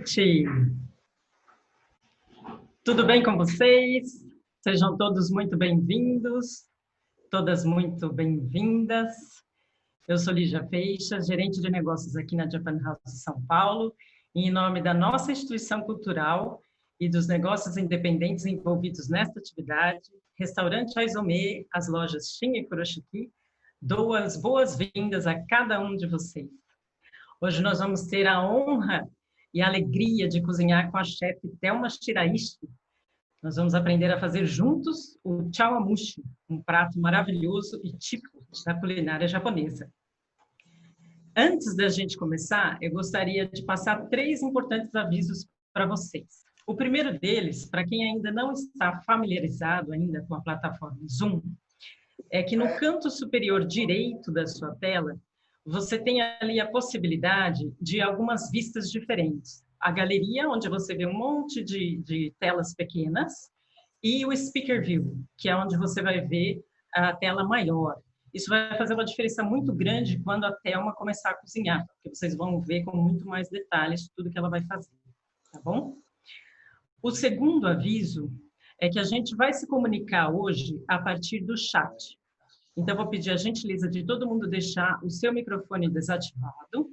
noite! Tudo bem com vocês? Sejam todos muito bem-vindos, todas muito bem-vindas. Eu sou Lígia Feixas, gerente de negócios aqui na Japan House São Paulo, e em nome da nossa instituição cultural e dos negócios independentes envolvidos nesta atividade, Restaurante Aizome, as lojas Shin e Kuroshiki, dou as boas-vindas a cada um de vocês. Hoje nós vamos ter a honra e a alegria de cozinhar com a chefe Thelma Shiraishi. Nós vamos aprender a fazer juntos o chawamushi, um prato maravilhoso e típico da culinária japonesa. Antes da gente começar, eu gostaria de passar 3 importantes avisos para vocês. O primeiro deles, para quem ainda não está familiarizado ainda com a plataforma Zoom, é que no canto superior direito da sua tela, você tem ali a possibilidade de algumas vistas diferentes. A galeria, onde você vê um monte de telas pequenas, e o Speaker View, que é onde você vai ver a tela maior. Isso vai fazer uma diferença muito grande quando a Thelma começar a cozinhar, porque vocês vão ver com muito mais detalhes tudo que ela vai fazer, tá bom? O segundo aviso é que a gente vai se comunicar hoje a partir do chat. Então, vou pedir a gentileza de todo mundo deixar o seu microfone desativado.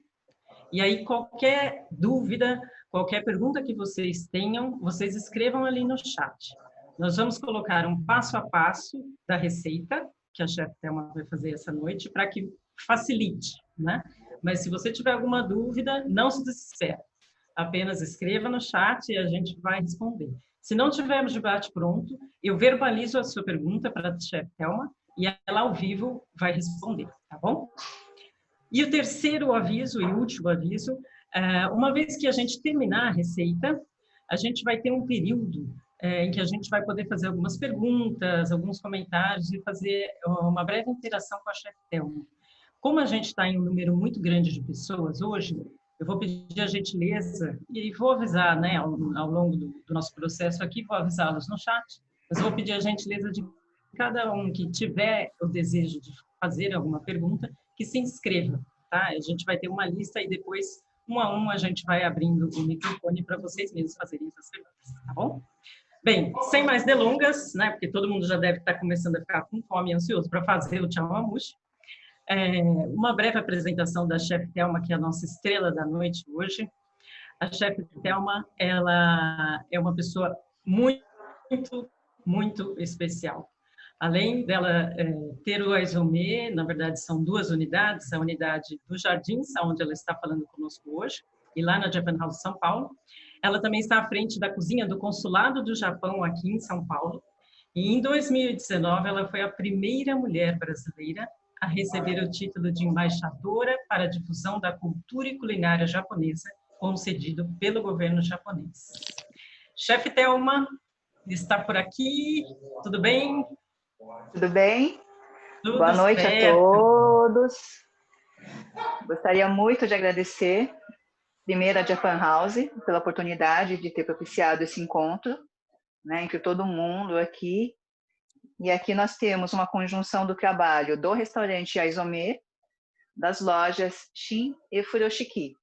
E aí, qualquer dúvida, qualquer pergunta que vocês tenham, vocês escrevam ali no chat. Nós vamos colocar um passo a passo da receita, que a chefe Thelma vai fazer essa noite, para que facilite, né? Mas se você tiver alguma dúvida, não se desespere. Apenas escreva no chat e a gente vai responder. Se não tivermos debate pronto, eu verbalizo a sua pergunta para a chefe Thelma, e ela ao vivo vai responder, tá bom? E o terceiro aviso e último aviso, uma vez que a gente terminar a receita, a gente vai ter um período em que a gente vai poder fazer algumas perguntas, alguns comentários e fazer uma breve interação com a chefe Thelma. Como a gente está em um número muito grande de pessoas hoje, eu vou pedir a gentileza e vou avisar, né, ao longo do nosso processo aqui, vou avisá-los no chat, mas vou pedir a gentileza de cada um que tiver o desejo de fazer alguma pergunta, que se inscreva, tá? A gente vai ter uma lista e depois, um a um, a gente vai abrindo o microfone para vocês mesmos fazerem essas perguntas, tá bom? Bem, sem mais delongas, né, porque todo mundo já deve estar começando a ficar com fome e ansioso para fazer o chawamushi, uma breve apresentação da chefe Thelma, que é a nossa estrela da noite hoje. A chefe Thelma, ela é uma pessoa muito, muito especial. Além dela ter o Aizome, na verdade são 2 unidades, a unidade do Jardins, onde ela está falando conosco hoje, e lá na Japan House São Paulo. Ela também está à frente da cozinha do Consulado do Japão aqui em São Paulo. E em 2019, ela foi a primeira mulher brasileira a receber o título de embaixadora para a difusão da cultura e culinária japonesa, concedido pelo governo japonês. Chefe Thelma está por aqui, tudo bem? Tudo bem? Tudo Boa noite certo. a todos. Gostaria muito de agradecer, primeiro, a Japan House, pela oportunidade de ter propiciado esse encontro, né, entre todo mundo aqui. E aqui nós temos uma conjunção do trabalho do restaurante Aizome, das lojas Shin e Furoshiki.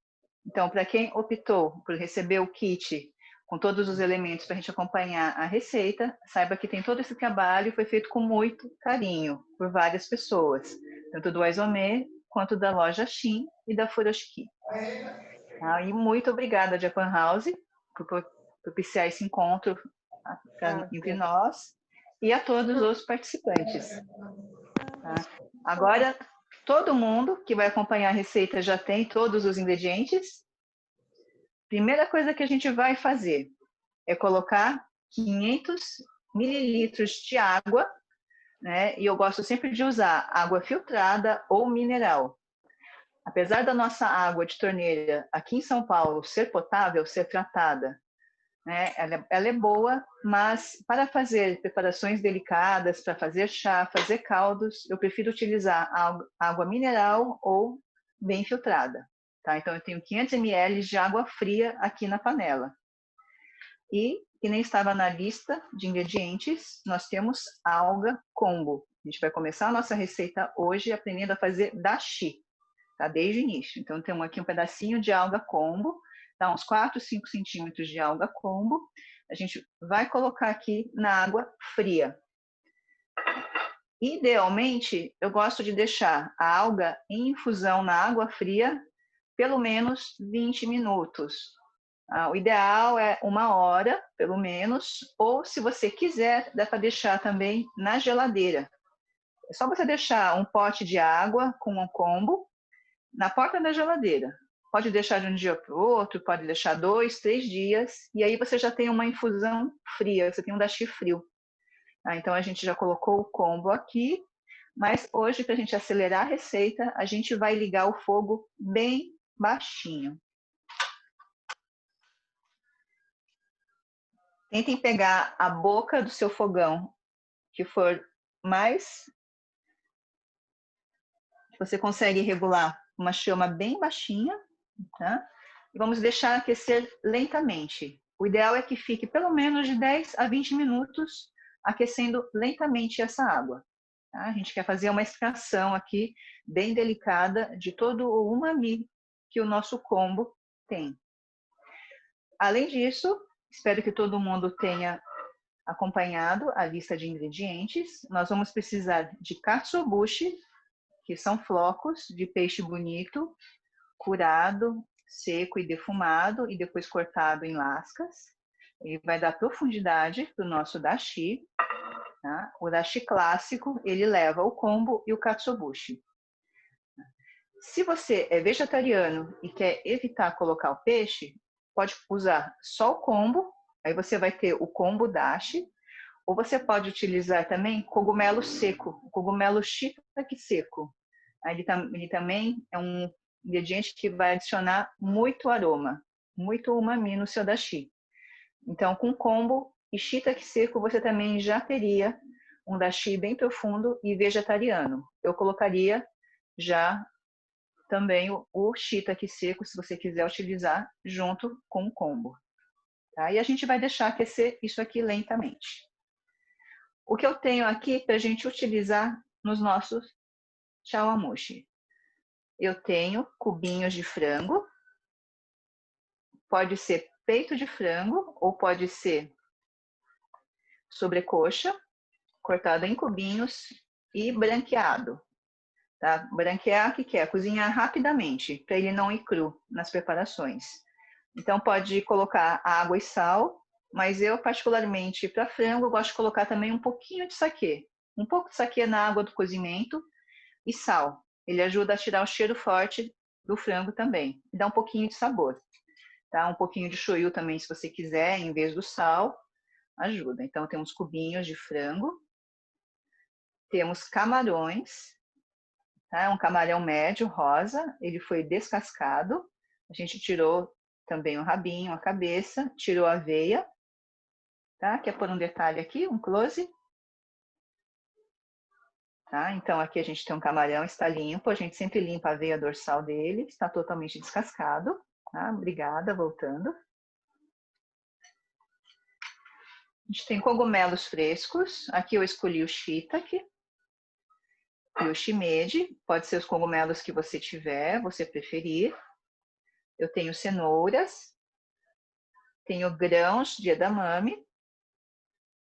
Então, para quem optou por receber o kit com todos os elementos para a gente acompanhar a receita, saiba que tem todo esse trabalho, foi feito com muito carinho por várias pessoas, tanto do Aizome quanto da loja Shin e da Furoshiki. E muito obrigada, Japan House, por propiciar esse encontro entre nós e a todos os participantes. Agora, todo mundo que vai acompanhar a receita já tem todos os ingredientes. Primeira coisa que a gente vai fazer é colocar 500 mililitros de água, né? E eu gosto sempre de usar água filtrada ou mineral. Apesar da nossa água de torneira aqui em São Paulo ser potável, ser tratada, né? Ela é boa, mas para fazer preparações delicadas, para fazer chá, fazer caldos, eu prefiro utilizar água mineral ou bem filtrada. Tá? Então, eu tenho 500 ml de água fria aqui na panela. E, que nem estava na lista de ingredientes, nós temos alga kombu. A gente vai começar a nossa receita hoje aprendendo a fazer dashi, tá? Desde o início. Então, temos aqui um pedacinho de alga kombu. Tá? Uns 4, 5 centímetros de alga kombu. A gente vai colocar aqui na água fria. Idealmente, eu gosto de deixar a alga em infusão na água fria pelo menos 20 minutos. O ideal é 1 hora, pelo menos, ou se você quiser, dá para deixar também na geladeira. É só você deixar um pote de água com um kombu na porta da geladeira. Pode deixar de um dia para o outro, pode deixar 2, 3 dias, e aí você já tem uma infusão fria, você tem um dashi frio. Então, a gente já colocou o kombu aqui, mas hoje, para a gente acelerar a receita, a gente vai ligar o fogo bem baixinho. Tentem pegar a boca do seu fogão, que for mais... Você consegue regular uma chama bem baixinha, tá? E vamos deixar aquecer lentamente. O ideal é que fique pelo menos de 10 a 20 minutos aquecendo lentamente essa água. Tá? A gente quer fazer uma extração aqui bem delicada de todo o umami que o nosso kombu tem. Além disso, espero que todo mundo tenha acompanhado a lista de ingredientes. Nós vamos precisar de katsuobushi, que são flocos de peixe bonito, curado, seco e defumado, e depois cortado em lascas. Ele vai dar profundidade para o nosso dashi. Tá? O dashi clássico, ele leva o kombu e o katsuobushi. Se você é vegetariano e quer evitar colocar o peixe, pode usar só o kombu, aí você vai ter o kombu dashi, ou você pode utilizar também cogumelo seco, o cogumelo shiitake seco. Ele também é um ingrediente que vai adicionar muito aroma, muito umami no seu dashi. Então, com kombu e shiitake seco, você também já teria um dashi bem profundo e vegetariano. Eu colocaria já também o shiitake seco, se você quiser utilizar, junto com o kombu. Tá? E a gente vai deixar aquecer isso aqui lentamente. O que eu tenho aqui para a gente utilizar nos nossos chawanmushi? Eu tenho cubinhos de frango, pode ser peito de frango ou pode ser sobrecoxa, cortado em cubinhos e branqueado. Tá? Branquear, o que é? Cozinhar rapidamente, para ele não ir cru nas preparações. Então, pode colocar água e sal, mas eu, particularmente, para frango, gosto de colocar também um pouquinho de saquê. Um pouco de saquê na água do cozimento e sal. Ele ajuda a tirar o cheiro forte do frango também. E dá um pouquinho de sabor. Tá? Um pouquinho de shoyu também, se você quiser, em vez do sal, ajuda. Então, temos cubinhos de frango. Temos camarões. Tá? É um camarão médio, rosa. Ele foi descascado. A gente tirou também o rabinho, a cabeça. Tirou a veia. Tá? Quer pôr um detalhe aqui, um close? Tá? Então, aqui a gente tem um camarão, está limpo. A gente sempre limpa a veia dorsal dele. Está totalmente descascado. Tá? Obrigada, voltando. A gente tem cogumelos frescos. Aqui eu escolhi o shiitake e o shimeji. Pode ser os cogumelos que você tiver, você preferir. Eu tenho cenouras. Tenho grãos de edamame.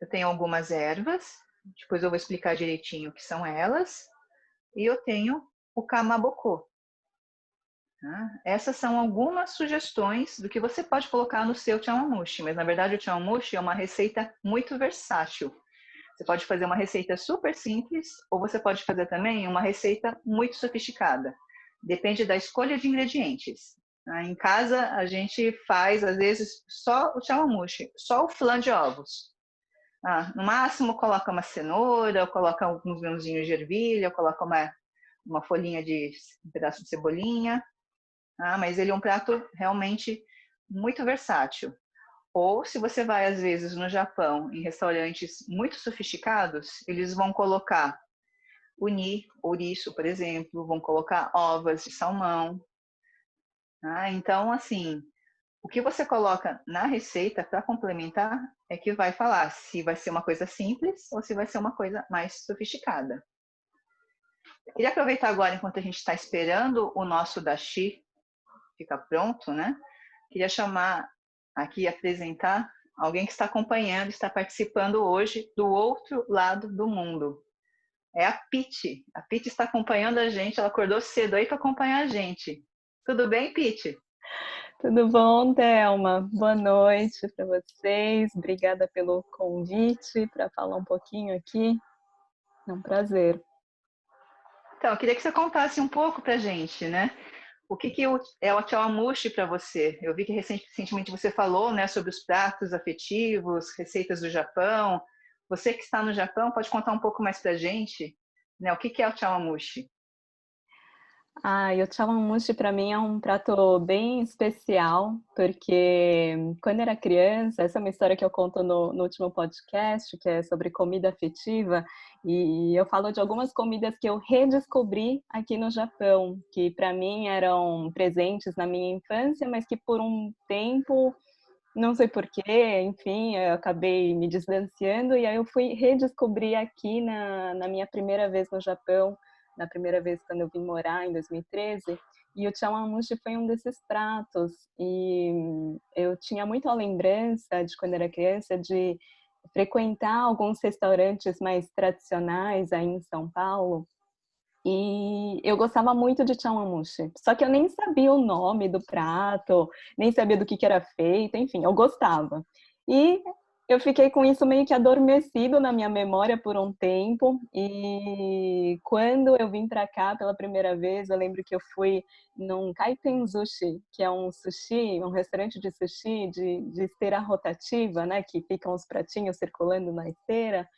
Eu tenho algumas ervas. Depois eu vou explicar direitinho o que são elas. E eu tenho o kamaboko. Essas são algumas sugestões do que você pode colocar no seu chawanmushi, mas na verdade o chawanmushi é uma receita muito versátil. Você pode fazer uma receita super simples ou você pode fazer também uma receita muito sofisticada. Depende da escolha de ingredientes. Em casa a gente faz às vezes só o chawanmushi, só o flan de ovos. No máximo coloca uma cenoura, ou coloca alguns grãozinhos de ervilha, ou coloca uma folhinha de um pedaço de cebolinha. Mas ele é um prato realmente muito versátil. Ou se você vai, às vezes, no Japão, em restaurantes muito sofisticados, eles vão colocar uni, ouriço, por exemplo, vão colocar ovas de salmão. Então, assim, o que você coloca na receita para complementar é que vai falar se vai ser uma coisa simples ou se vai ser uma coisa mais sofisticada. Eu queria aproveitar agora, enquanto a gente está esperando o nosso dashi ficar pronto, né? queria chamar aqui, apresentar alguém que está acompanhando, está participando hoje do outro lado do mundo. É a Piti. A Piti está acompanhando a gente, ela acordou cedo aí para acompanhar a gente. Tudo bem, Piti? Tudo bom, Thelma? Boa noite para vocês. Obrigada pelo convite para falar um pouquinho aqui. É um prazer. Então, eu queria que você contasse um pouco para a gente, né? O que é o chawanmushi para você? Eu vi que recentemente você falou, né, sobre os pratos afetivos, receitas do Japão. Você que está no Japão, pode contar um pouco mais para a gente, né? O que é o chawanmushi? E o chawanmushi para mim é um prato bem especial, porque quando era criança, essa é uma história que eu conto no último podcast, que é sobre comida afetiva, e eu falo de algumas comidas que eu redescobri aqui no Japão, que para mim eram presentes na minha infância, mas que por um tempo, não sei porquê, enfim, eu acabei me distanciando, e aí eu fui redescobrir aqui na minha primeira vez no Japão, na primeira vez quando eu vim morar, em 2013, e o chawanmushi foi um desses pratos. E eu tinha muito a lembrança de quando era criança de frequentar alguns restaurantes mais tradicionais aí em São Paulo, e eu gostava muito de chawanmushi, só que eu nem sabia o nome do prato, nem sabia do que era feito, enfim, eu gostava. E eu fiquei com isso meio que adormecido na minha memória por um tempo, e quando eu vim para cá pela primeira vez, eu lembro que eu fui num Kaiten Sushi, que é um sushi, um restaurante de sushi de esteira rotativa, né, que ficam os pratinhos circulando na esteira.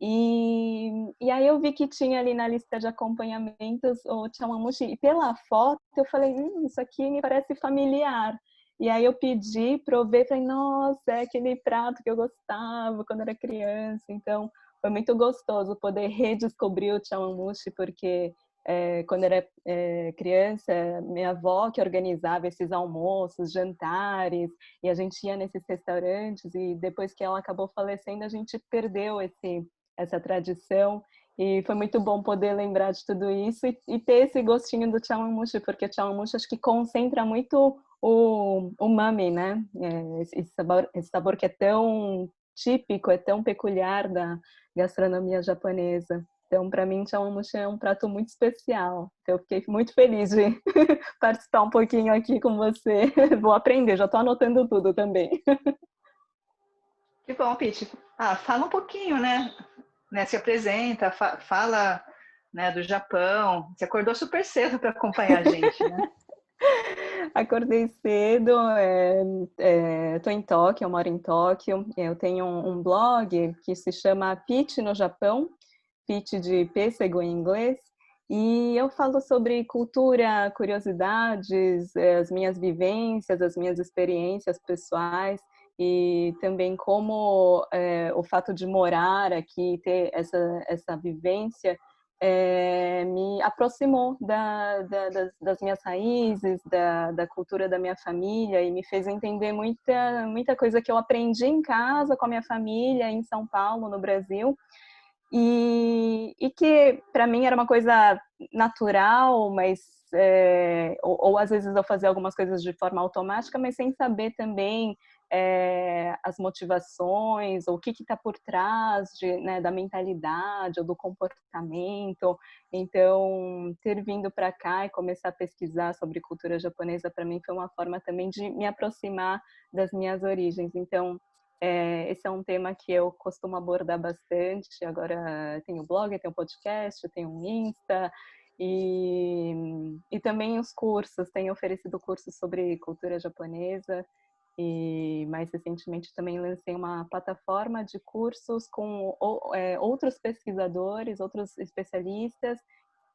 E aí eu vi que tinha ali na lista de acompanhamentos o chawanmushi, e pela foto eu falei, isso aqui me parece familiar. E aí eu pedi, provei, falei, nossa, é aquele prato que eu gostava quando era criança. Então foi muito gostoso poder redescobrir o chawanmushi, porque quando era criança, minha avó que organizava esses almoços, jantares, e a gente ia nesses restaurantes, e depois que ela acabou falecendo, a gente perdeu essa tradição, e foi muito bom poder lembrar de tudo isso e ter esse gostinho do chawanmushi, porque o chawanmushi acho que concentra muito o umami, né? Esse sabor que é tão típico, é tão peculiar da gastronomia japonesa. Então, para mim, chawanmushi é um prato muito especial. Então, eu fiquei muito feliz de participar um pouquinho aqui com você. Vou aprender, já estou anotando tudo também. Que bom, Piti. Fala um pouquinho, né? Se apresenta, fala, né, do Japão. Você acordou super cedo para acompanhar a gente, né? Acordei cedo, estou em Tóquio, eu moro em Tóquio. Eu tenho um blog que se chama Piti no Japão, Piti de pêssego em inglês, e eu falo sobre cultura, curiosidades, as minhas vivências, as minhas experiências pessoais, e também como o fato de morar aqui, ter essa vivência, me aproximou das minhas raízes, da cultura da minha família, e me fez entender muita coisa que eu aprendi em casa com a minha família, em São Paulo, no Brasil, e que para mim era uma coisa natural, mas ou às vezes eu fazia algumas coisas de forma automática, mas sem saber também as motivações, ou o que está por trás né, da mentalidade ou do comportamento. Então, ter vindo para cá e começar a pesquisar sobre cultura japonesa, para mim foi uma forma também de me aproximar das minhas origens. Então, esse é um tema que eu costumo abordar bastante. Agora tenho blog, tenho podcast, tenho um Insta, e também os cursos. Tenho oferecido cursos sobre cultura japonesa, e mais recentemente também lancei uma plataforma de cursos com outros pesquisadores, outros especialistas,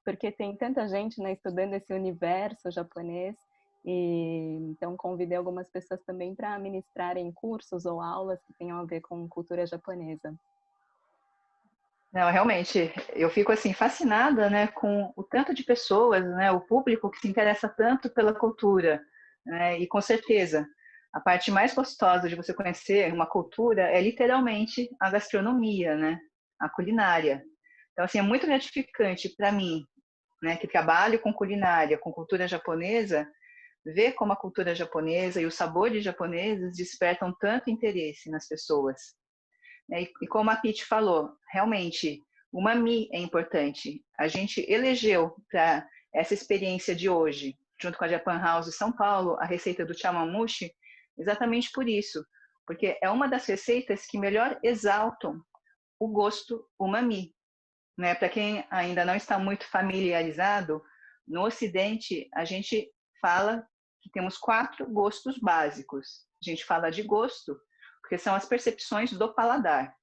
porque tem tanta gente, né, estudando esse universo japonês. E então convidei algumas pessoas também para ministrarem cursos ou aulas que tenham a ver com cultura japonesa. Não, realmente, eu fico assim fascinada, né, com o tanto de pessoas, né, o público que se interessa tanto pela cultura, né, e com certeza a parte mais gostosa de você conhecer uma cultura é literalmente a gastronomia, né, a culinária. Então assim é muito gratificante para mim, né, que trabalho com culinária, com cultura japonesa, ver como a cultura japonesa e os sabores japoneses despertam tanto interesse nas pessoas. E como a Pete falou, realmente, o umami é importante. A gente elegeu para essa experiência de hoje, junto com a Japan House São Paulo, a receita do chawanmushi, exatamente por isso, porque é uma das receitas que melhor exaltam o gosto umami. Para quem ainda não está muito familiarizado, no Ocidente a gente fala que temos 4 gostos básicos. A gente fala de gosto porque são as percepções do paladar.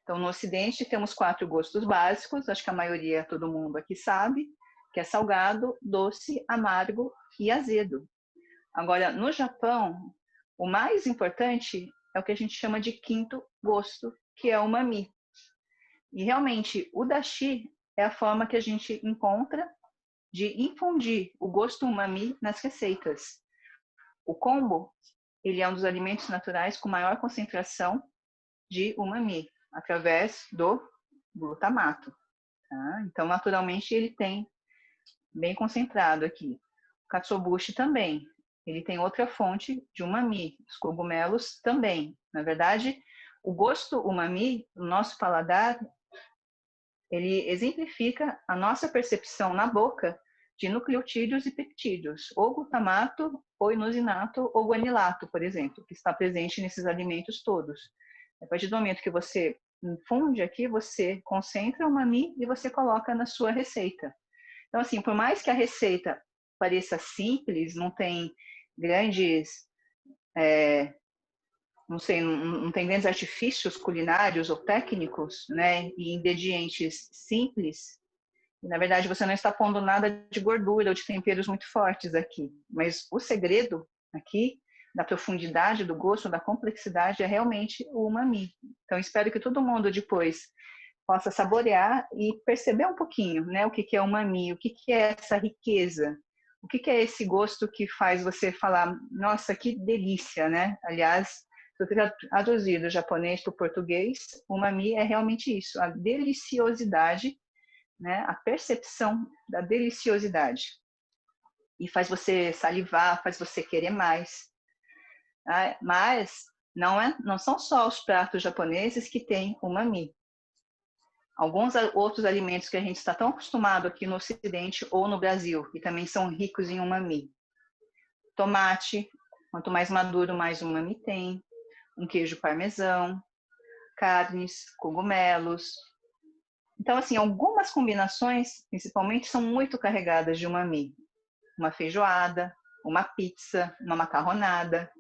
Então, no Ocidente temos 4 gostos básicos, acho que a maioria, todo mundo aqui sabe, que é salgado, doce, amargo e azedo. Agora, no Japão, o mais importante é o que a gente chama de 5º gosto, que é o umami. E realmente, o dashi é a forma que a gente encontra de infundir o gosto umami nas receitas. O kombu, ele é um dos alimentos naturais com maior concentração de umami, através do glutamato. Tá? Então, naturalmente, ele tem bem concentrado aqui. O katsuobushi também, ele tem outra fonte de umami. Os cogumelos também. Na verdade, o gosto umami, no nosso paladar, ele exemplifica a nossa percepção na boca de nucleotídeos e peptídeos, ou glutamato, ou inosinato, ou guanilato, por exemplo, que está presente nesses alimentos todos. A partir do momento que você infunde aqui, você concentra o umami e você coloca na sua receita. Então, assim, por mais que a receita pareça simples, não tem grandes, não tem grandes artifícios culinários ou técnicos, né, e ingredientes simples, na verdade, você não está pondo nada de gordura ou de temperos muito fortes aqui. Mas o segredo aqui, da profundidade do gosto, da complexidade, é realmente o umami. Então, espero que todo mundo depois possa saborear e perceber um pouquinho, né, o que é o umami, o que é essa riqueza, o que é esse gosto que faz você falar, nossa, que delícia, né? Aliás, se eu traduzir do japonês para o português, o umami é realmente isso, a deliciosidade, né? A percepção da deliciosidade. E faz você salivar, faz você querer mais. Mas não são só os pratos japoneses que têm umami. Alguns outros alimentos que a gente está tão acostumado aqui no Ocidente ou no Brasil, e também são ricos em umami. Tomate, quanto mais maduro, mais umami tem. Um queijo parmesão, carnes, cogumelos. Então, assim, algumas combinações, principalmente, são muito carregadas de umami. Uma feijoada, uma pizza, uma macarronada,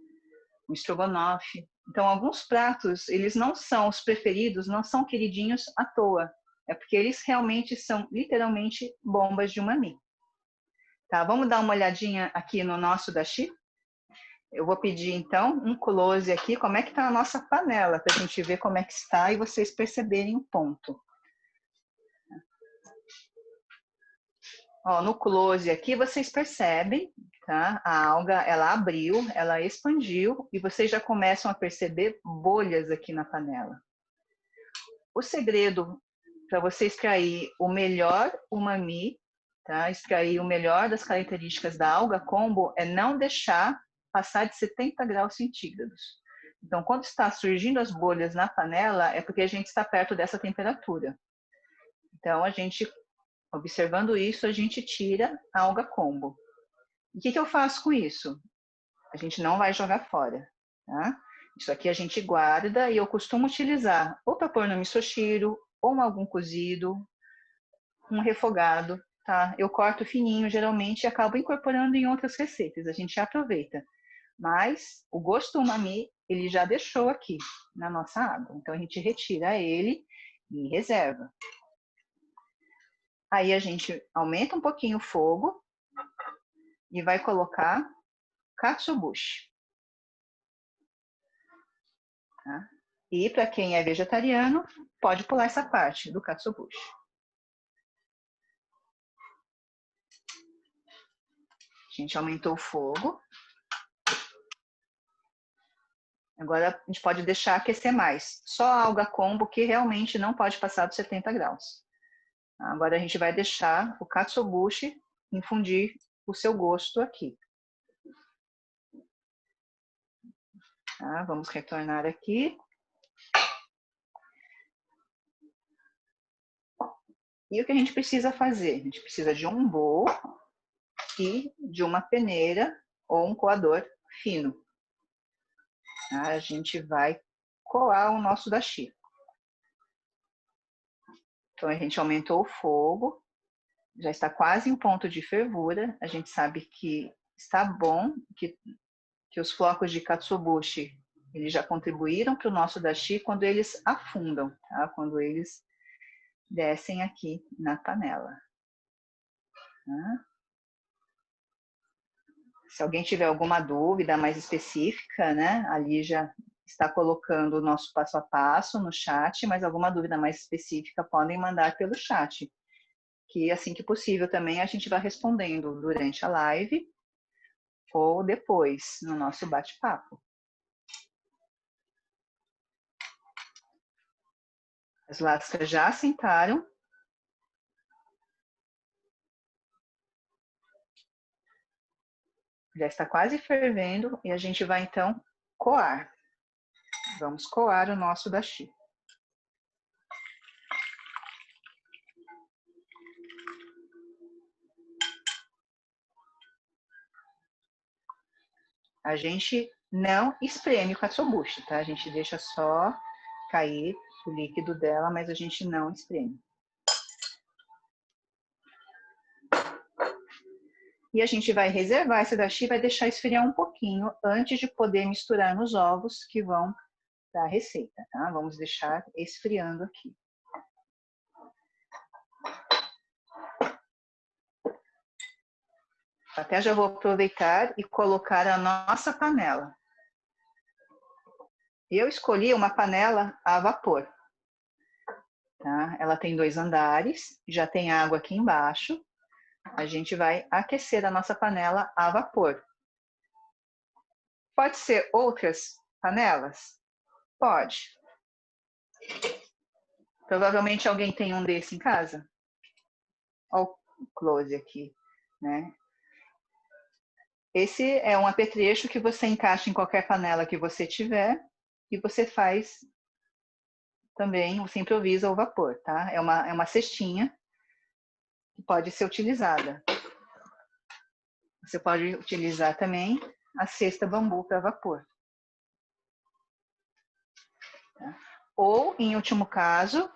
um estrogonofe. Então, alguns pratos, eles não são os preferidos, não são queridinhos à toa. É porque eles realmente são, literalmente, bombas de umami. Tá, vamos dar uma olhadinha aqui no nosso dashi? Eu vou pedir, então, um close aqui, como é que está a nossa panela, para a gente ver como é que está e vocês perceberem o ponto. Ó, no close aqui vocês percebem, tá? A alga, ela abriu, ela expandiu e vocês já começam a perceber bolhas aqui na panela. O segredo para você extrair o melhor umami, tá? Extrair o melhor das características da alga kombu é não deixar passar de 70 graus centígrados. Então, quando está surgindo as bolhas na panela, é porque a gente está perto dessa temperatura. Então, a gente, observando isso, a gente tira a alga kombu. O que eu faço com isso? A gente não vai jogar fora, tá? Isso aqui a gente guarda e eu costumo utilizar ou para pôr no misoshiro, ou algum cozido, um refogado, tá? Eu corto fininho, geralmente, e acabo incorporando em outras receitas. A gente aproveita. Mas o gosto umami, ele já deixou aqui na nossa água. Então, a gente retira ele e reserva. Aí a gente aumenta um pouquinho o fogo e vai colocar katsuobushi. Tá? E para quem é vegetariano, pode pular essa parte do katsuobushi. A gente aumentou o fogo. Agora a gente pode deixar aquecer mais. Só a alga kombu que realmente não pode passar dos 70 graus. Agora a gente vai deixar o katsuobushi infundir o seu gosto aqui. Tá? Vamos retornar aqui. E o que a gente precisa fazer? A gente precisa de um bowl e de uma peneira ou um coador fino. Tá? A gente vai coar o nosso dashi. Então, a gente aumentou o fogo, já está quase em ponto de fervura. A gente sabe que está bom, que os flocos de katsuobushi eles já contribuíram para o nosso dashi quando eles afundam, tá? Quando eles descem aqui na panela. Tá? Se alguém tiver alguma dúvida mais específica, né, a Lígia está colocando o nosso passo a passo no chat, mas alguma dúvida mais específica podem mandar pelo chat, que assim que possível também a gente vai respondendo durante a live ou depois no nosso bate-papo. As lascas já assentaram. Já está quase fervendo e a gente vai então coar. Vamos coar o nosso dashi. A gente não espreme o katsuobushi, tá? A gente deixa só cair o líquido dela, mas a gente não espreme. E a gente vai reservar esse dashi e vai deixar esfriar um pouquinho antes de poder misturar nos ovos que vão da receita, tá? Vamos deixar esfriando aqui. Até já vou aproveitar e colocar a nossa panela. Eu escolhi uma panela a vapor. Tá? Ela tem 2 andares, já tem água aqui embaixo. A gente vai aquecer a nossa panela a vapor. Pode ser outras panelas? Pode. Provavelmente alguém tem um desse em casa. Olha o close aqui, né? Esse é um apetrecho que você encaixa em qualquer panela que você tiver e você faz também, você improvisa o vapor, tá? É uma cestinha que pode ser utilizada. Você pode utilizar também a cesta bambu para vapor. Tá? Ou, em último caso,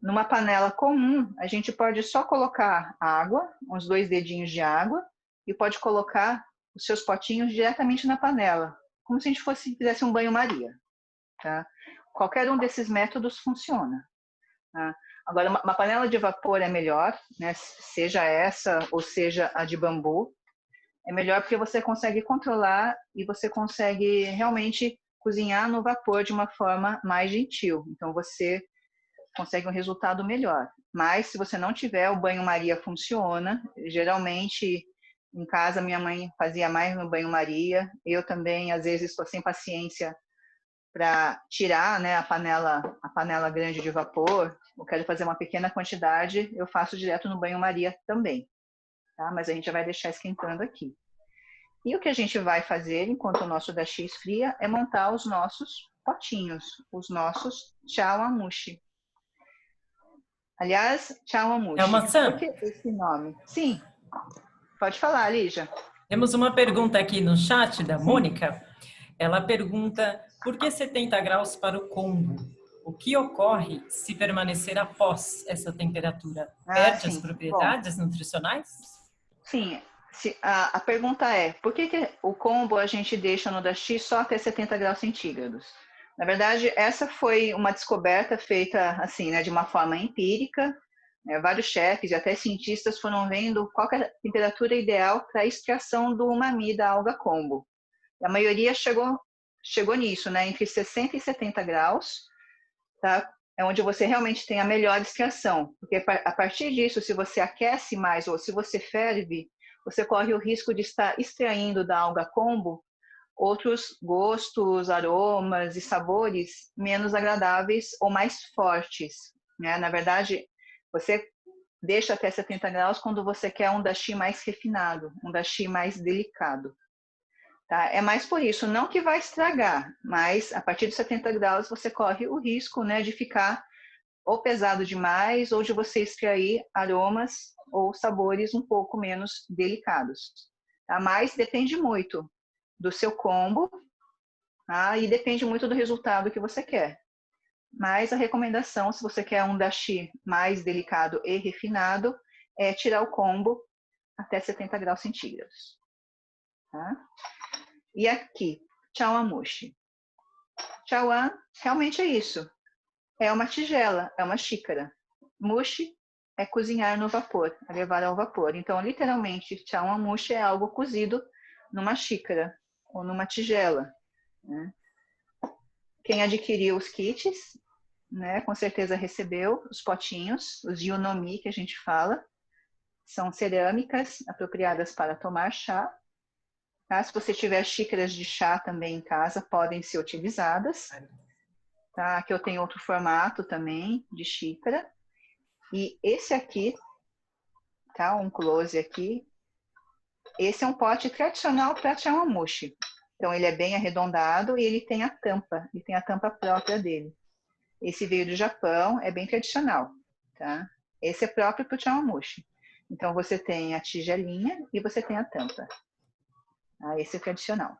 numa panela comum, a gente pode só colocar água, uns 2 dedinhos de água, e pode colocar os seus potinhos diretamente na panela, como se a gente fizesse um banho-maria. Tá? Qualquer um desses métodos funciona. Tá? Agora, uma panela de vapor é melhor, né? Seja essa ou seja a de bambu. É melhor porque você consegue controlar e você consegue realmente cozinhar no vapor de uma forma mais gentil. Então, você consegue um resultado melhor. Mas, se você não tiver, o banho-maria funciona. Geralmente, em casa, minha mãe fazia mais no banho-maria. Eu também, às vezes, estou sem paciência para tirar, né, a panela grande de vapor. Eu quero fazer uma pequena quantidade, eu faço direto no banho-maria também. Tá? Mas a gente já vai deixar esquentando aqui. E o que a gente vai fazer enquanto o nosso dashi esfria é montar os nossos potinhos, os nossos chawanmushi. Aliás, chawanmushi. É uma maçã? Por que esse nome? Sim. Pode falar, Lígia. Temos uma pergunta aqui no chat da Sim. Mônica. Ela pergunta, por que 70 graus para o kombu? O que ocorre se permanecer após essa temperatura? Perde as propriedades nutricionais? Sim. A pergunta é, por que o kombu a gente deixa no dashi só até 70 graus centígrados? Na verdade, essa foi uma descoberta feita assim, né, de uma forma empírica. Vários chefes e até cientistas foram vendo qual é a temperatura ideal para a extração do umami da alga kombu. A maioria chegou nisso, né, entre 60 e 70 graus, tá? É onde você realmente tem a melhor extração. Porque a partir disso, se você aquece mais ou se você ferve, você corre o risco de estar extraindo da alga kombu outros gostos, aromas e sabores menos agradáveis ou mais fortes. Né? Na verdade, você deixa até 70 graus quando você quer um dashi mais refinado, um dashi mais delicado. Tá? É mais por isso, não que vai estragar, mas a partir de 70 graus você corre o risco, né, de ficar ou pesado demais, ou de você extrair aromas ou sabores um pouco menos delicados. Tá? Mas depende muito do seu combo, tá? E depende muito do resultado que você quer. Mas a recomendação, se você quer um dashi mais delicado e refinado, é tirar o combo até 70 graus centígrados. Tá? E aqui, chawanmushi. Chawan realmente é isso. É uma tigela, é uma xícara. Mushi é cozinhar no vapor, é levar ao vapor. Então, literalmente, chawanmushi é algo cozido numa xícara ou numa tigela. Né? Quem adquiriu os kits, né, com certeza recebeu os potinhos, os yunomi que a gente fala. São cerâmicas apropriadas para tomar chá. Tá? Se você tiver xícaras de chá também em casa, podem ser utilizadas. Tá? Aqui eu tenho outro formato também de xícara. E esse aqui, tá? Um close aqui. Esse é um pote tradicional para chawanmushi. Então ele é bem arredondado e ele tem a tampa própria dele. Esse veio do Japão, é bem tradicional, tá? Esse é próprio para o chawanmushi. Então você tem a tigelinha e você tem a tampa. Tá? Esse é tradicional.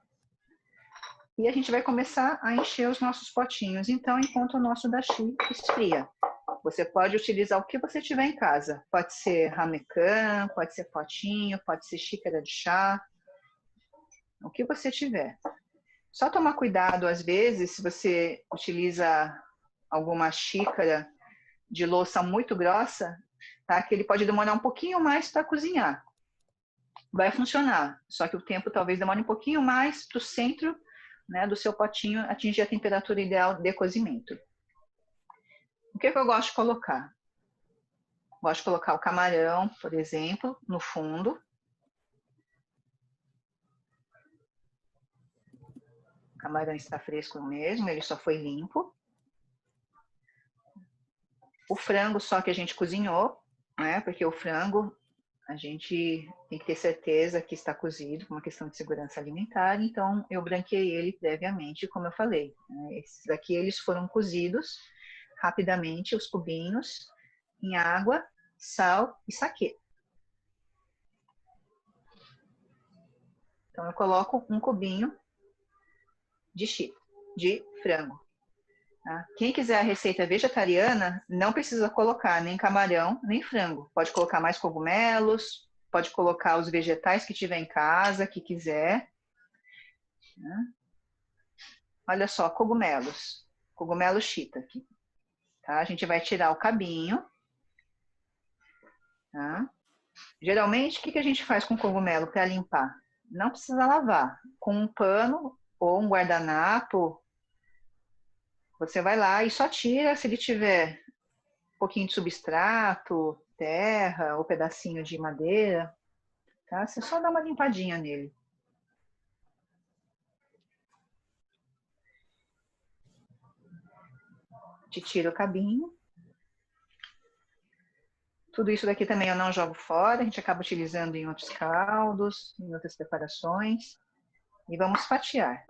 E a gente vai começar a encher os nossos potinhos, então, enquanto o nosso dashi esfria. Você pode utilizar o que você tiver em casa. Pode ser ramecan, pode ser potinho, pode ser xícara de chá. O que você tiver. Só tomar cuidado, às vezes, se você utiliza alguma xícara de louça muito grossa, tá? Que ele pode demorar um pouquinho mais para cozinhar. Vai funcionar, só que o tempo talvez demore um pouquinho mais para o centro, né, do seu potinho atingir a temperatura ideal de cozimento. O que eu gosto de colocar? Gosto de colocar o camarão, por exemplo, no fundo. O camarão está fresco mesmo, ele só foi limpo. O frango só que a gente cozinhou, né? Porque o frango a gente tem que ter certeza que está cozido, por uma questão de segurança alimentar. Então eu branqueei ele previamente, como eu falei. Né? Esses daqui eles foram cozidos rapidamente, os cubinhos, em água, sal e saquê. Então eu coloco um cubinho de frango. Tá? Quem quiser a receita vegetariana, não precisa colocar nem camarão, nem frango. Pode colocar mais cogumelos, pode colocar os vegetais que tiver em casa, que quiser. Olha só, cogumelos. Cogumelo shiitake. Tá? A gente vai tirar o cabinho. Tá? Geralmente, o que a gente faz com cogumelo para limpar? Não precisa lavar. Com um pano ou um guardanapo, você vai lá e só tira se ele tiver um pouquinho de substrato, terra ou pedacinho de madeira. Tá? Você só dá uma limpadinha nele. Te tira o cabinho. Tudo isso daqui também eu não jogo fora, a gente acaba utilizando em outros caldos, em outras preparações. E vamos fatiar.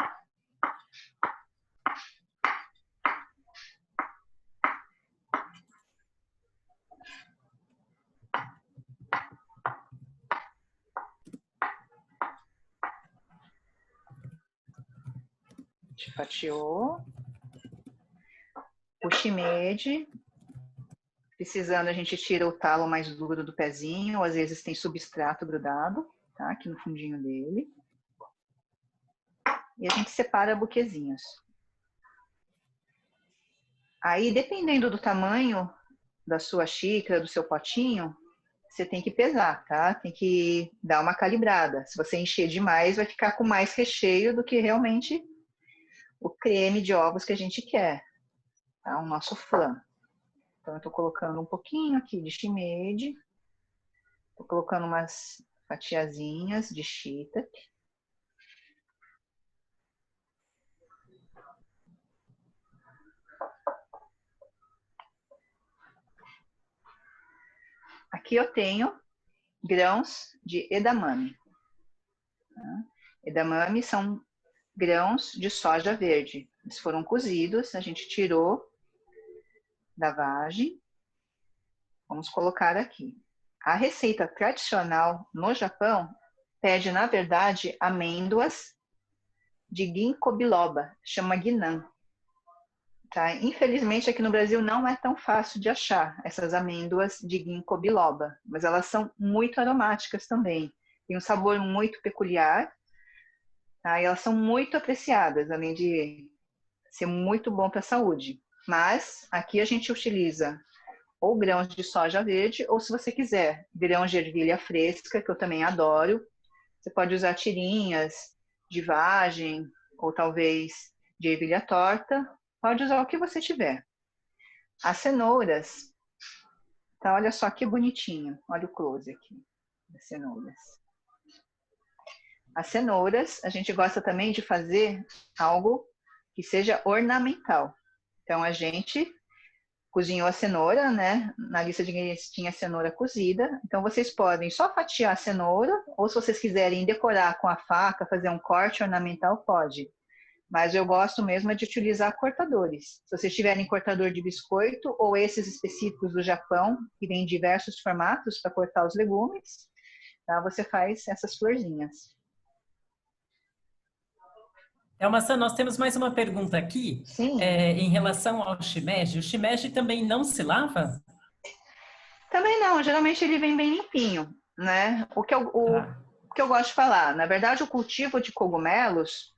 A gente fatiou. O shimeji. Precisando, a gente tira o talo mais duro do pezinho, ou às vezes tem substrato grudado, tá? Aqui no fundinho dele. E a gente separa buquezinhos. Aí, dependendo do tamanho da sua xícara, do seu potinho, você tem que pesar, tá? Tem que dar uma calibrada. Se você encher demais, vai ficar com mais recheio do que realmente o creme de ovos que a gente quer, tá? O nosso flan. Então, eu tô colocando um pouquinho aqui de shimeji. Tô colocando umas fatiazinhas de shiitake. Aqui eu tenho grãos de edamame. Edamame são grãos de soja verde. Eles foram cozidos, a gente tirou da vagem. Vamos colocar aqui. A receita tradicional no Japão pede, na verdade, amêndoas de ginkgo biloba, chama Ginnan. Tá? Infelizmente, aqui no Brasil não é tão fácil de achar essas amêndoas de ginkgo biloba, mas elas são muito aromáticas também. Tem um sabor muito peculiar, tá? E elas são muito apreciadas, além de ser muito bom para a saúde. Mas aqui a gente utiliza ou grãos de soja verde, ou se você quiser, grãos de ervilha fresca, que eu também adoro. Você pode usar tirinhas de vagem, ou talvez de ervilha torta. Pode usar o que você tiver. As cenouras, tá? Olha só que bonitinho. Olha o close aqui das cenouras. As cenouras, a gente gosta também de fazer algo que seja ornamental. Então, a gente cozinhou a cenoura, né? Na lista de ingredientes tinha cenoura cozida. Então, vocês podem só fatiar a cenoura, ou se vocês quiserem decorar com a faca, fazer um corte ornamental, pode. Mas eu gosto mesmo de utilizar cortadores. Se vocês tiverem cortador de biscoito, ou esses específicos do Japão, que vem em diversos formatos para cortar os legumes, tá? Você faz essas florzinhas. Elma-san, nós temos mais uma pergunta aqui. Sim. Em relação ao shimeji. O shimeji também não se lava? Também não, geralmente ele vem bem limpinho, né? O que eu gosto de falar, na verdade, o cultivo de cogumelos,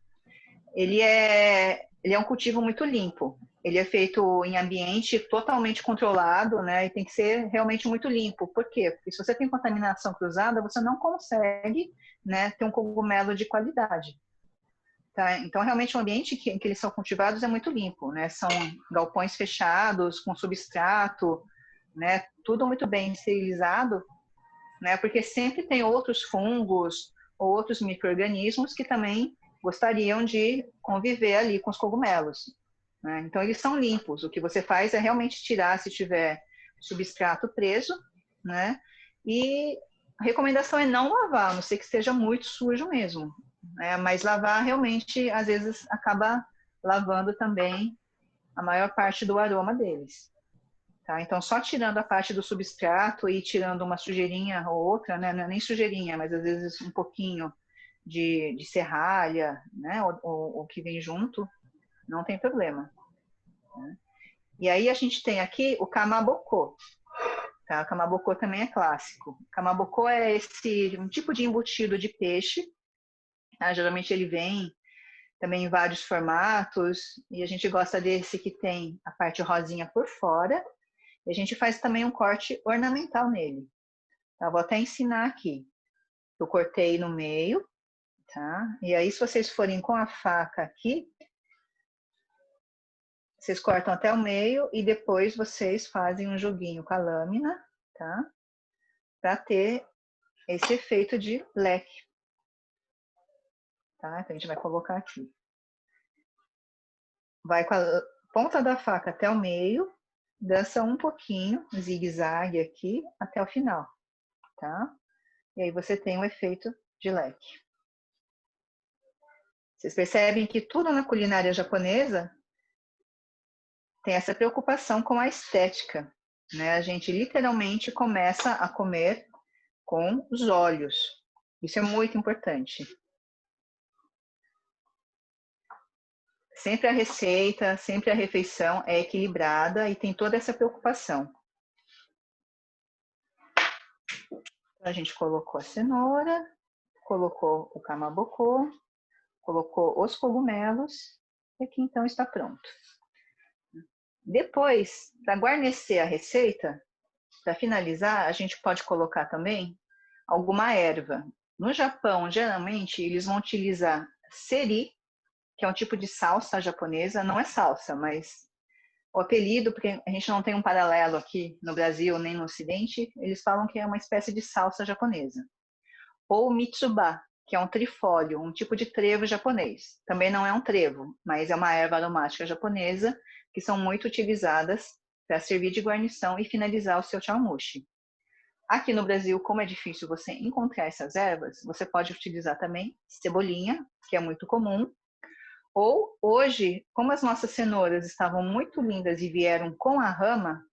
ele é um cultivo muito limpo. Ele é feito em ambiente totalmente controlado, né? E tem que ser realmente muito limpo. Por quê? Porque se você tem contaminação cruzada, você não consegue, né, ter um cogumelo de qualidade. Tá? Então, realmente, o ambiente em que eles são cultivados é muito limpo, né? São galpões fechados, com substrato, né? Tudo muito bem esterilizado, né? Porque sempre tem outros fungos ou outros micro-organismos que também gostariam de conviver ali com os cogumelos, né? Então, eles são limpos. O que você faz é realmente tirar se tiver substrato preso, né? E a recomendação é não lavar, a não ser que esteja muito sujo mesmo. Mas lavar realmente, às vezes, acaba lavando também a maior parte do aroma deles. Tá? Então, só tirando a parte do substrato e tirando uma sujeirinha ou outra, né? Não é nem sujeirinha, mas às vezes um pouquinho de serralha, né? O que vem junto, não tem problema. Né? E aí a gente tem aqui o kamaboko. Tá? O kamaboko também é clássico. O kamaboko é um tipo de embutido de peixe. Geralmente ele vem também em vários formatos, e a gente gosta desse que tem a parte rosinha por fora, e a gente faz também um corte ornamental nele. Tá? Vou até ensinar aqui. Eu cortei no meio, tá? E aí se vocês forem com a faca aqui, vocês cortam até o meio e depois vocês fazem um joguinho com a lâmina, tá? Para ter esse efeito de leque. Tá? Então, a gente vai colocar aqui. Vai com a ponta da faca até o meio, dança um pouquinho, zigue-zague aqui, até o final, tá? E aí você tem um efeito de leque. Vocês percebem que tudo na culinária japonesa tem essa preocupação com a estética, né? A gente literalmente começa a comer com os olhos. Isso é muito importante. Sempre a receita, sempre a refeição é equilibrada e tem toda essa preocupação. A gente colocou a cenoura, colocou o kamaboko, colocou os cogumelos e aqui então está pronto. Depois, para guarnecer a receita, para finalizar, a gente pode colocar também alguma erva. No Japão, geralmente, eles vão utilizar seri, que é um tipo de salsa japonesa, não é salsa, mas o apelido, porque a gente não tem um paralelo aqui no Brasil nem no Ocidente, eles falam que é uma espécie de salsa japonesa. Ou mitsuba, que é um trifólio, um tipo de trevo japonês. Também não é um trevo, mas é uma erva aromática japonesa que são muito utilizadas para servir de guarnição e finalizar o seu chamushi. Aqui no Brasil, como é difícil você encontrar essas ervas, você pode utilizar também cebolinha, que é muito comum. Ou hoje, como as nossas cenouras estavam muito lindas e vieram com a rama,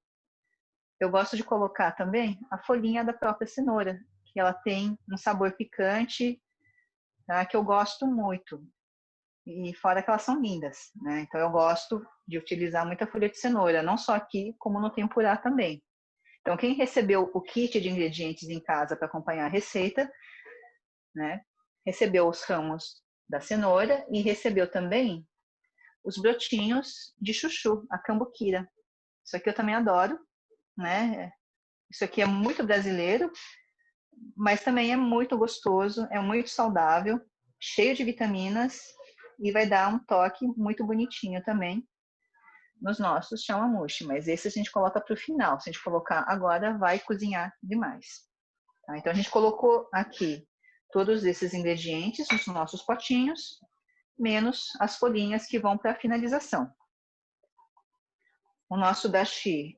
eu gosto de colocar também a folhinha da própria cenoura, que ela tem um sabor picante, tá? Que eu gosto muito. E fora que elas são lindas, né? Então eu gosto de utilizar muita folha de cenoura, não só aqui, como no tempurá também. Então quem recebeu o kit de ingredientes em casa para acompanhar a receita, né? Recebeu os ramos da cenoura e recebeu também os brotinhos de chuchu, a cambuquira. Isso aqui eu também adoro, né? Isso aqui é muito brasileiro, mas também é muito gostoso, é muito saudável, cheio de vitaminas e vai dar um toque muito bonitinho também nos nossos chawanmushi. Mas esse a gente coloca para o final. Se a gente colocar agora, vai cozinhar demais. Tá? Então a gente colocou aqui todos esses ingredientes nos nossos potinhos, menos as folhinhas que vão para a finalização. O nosso dashi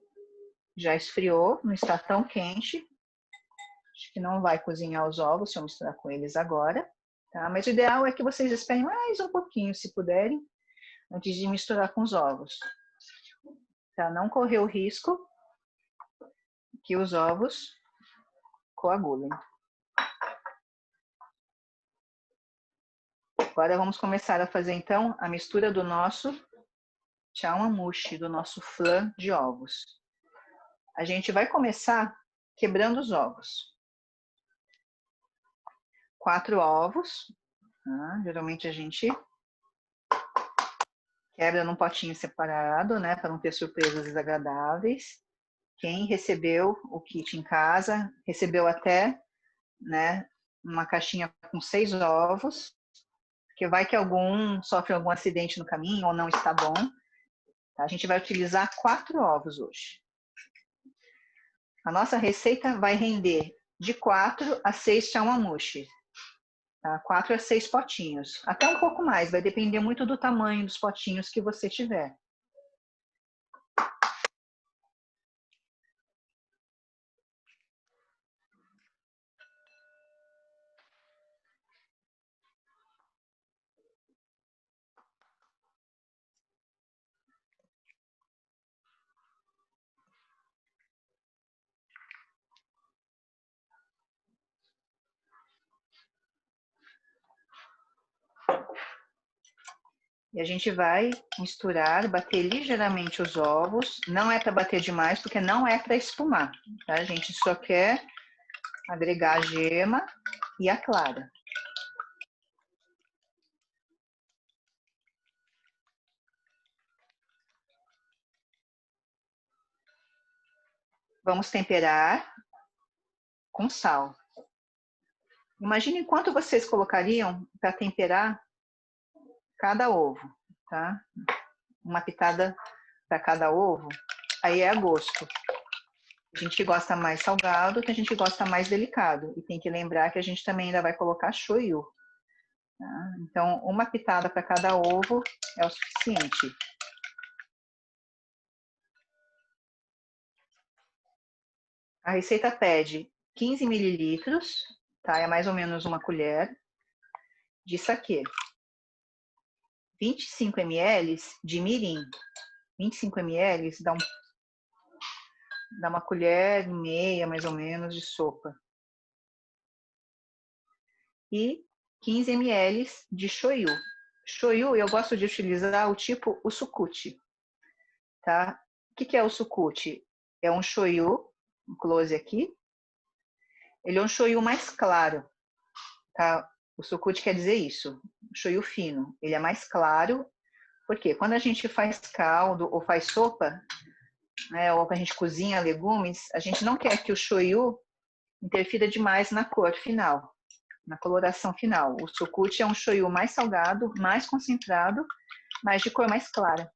já esfriou, não está tão quente. Acho que não vai cozinhar os ovos se eu misturar com eles agora. Tá? Mas o ideal é que vocês esperem mais um pouquinho, se puderem, antes de misturar com os ovos. Tá? Não correr o risco que os ovos coagulem. Agora vamos começar a fazer então a mistura do nosso chawanmushi, do nosso flan de ovos. A gente vai começar quebrando os ovos. 4 ovos, tá? Geralmente a gente quebra num potinho separado, né, para não ter surpresas desagradáveis. Quem recebeu o kit em casa, recebeu até, né, uma caixinha com 6 ovos, porque vai que algum sofre algum acidente no caminho ou não está bom. Tá? A gente vai utilizar 4 ovos hoje. A nossa receita vai render de 4 a 6 chawanmushi. Tá? 4 a 6 potinhos. Até um pouco mais, vai depender muito do tamanho dos potinhos que você tiver. E a gente vai misturar, bater ligeiramente os ovos. Não é para bater demais, porque não é para espumar, tá? A gente só quer agregar a gema e a clara. Vamos temperar com sal. Imagine quanto vocês colocariam para temperar cada ovo, tá? Uma pitada para cada ovo, aí é a gosto. A gente gosta mais salgado, tem gente que gosta mais delicado. E tem que lembrar que a gente também ainda vai colocar shoyu. Tá? Então, uma pitada para cada ovo é o suficiente. A receita pede 15 mililitros, tá? É mais ou menos uma colher de saquê. 25 ml de mirim. 25 ml dá uma colher e meia, mais ou menos, de sopa. E 15 ml de shoyu. Shoyu eu gosto de utilizar o tipo usukuchi, tá? O que é o usukuchi? É um shoyu, um close aqui. Ele é um shoyu mais claro, tá? O usukuchi quer dizer isso, shoyu fino. Ele é mais claro, porque quando a gente faz caldo ou faz sopa, né, ou a gente cozinha legumes, a gente não quer que o shoyu interfira demais na cor final, na coloração final. O usukuchi é um shoyu mais salgado, mais concentrado, mas de cor mais clara.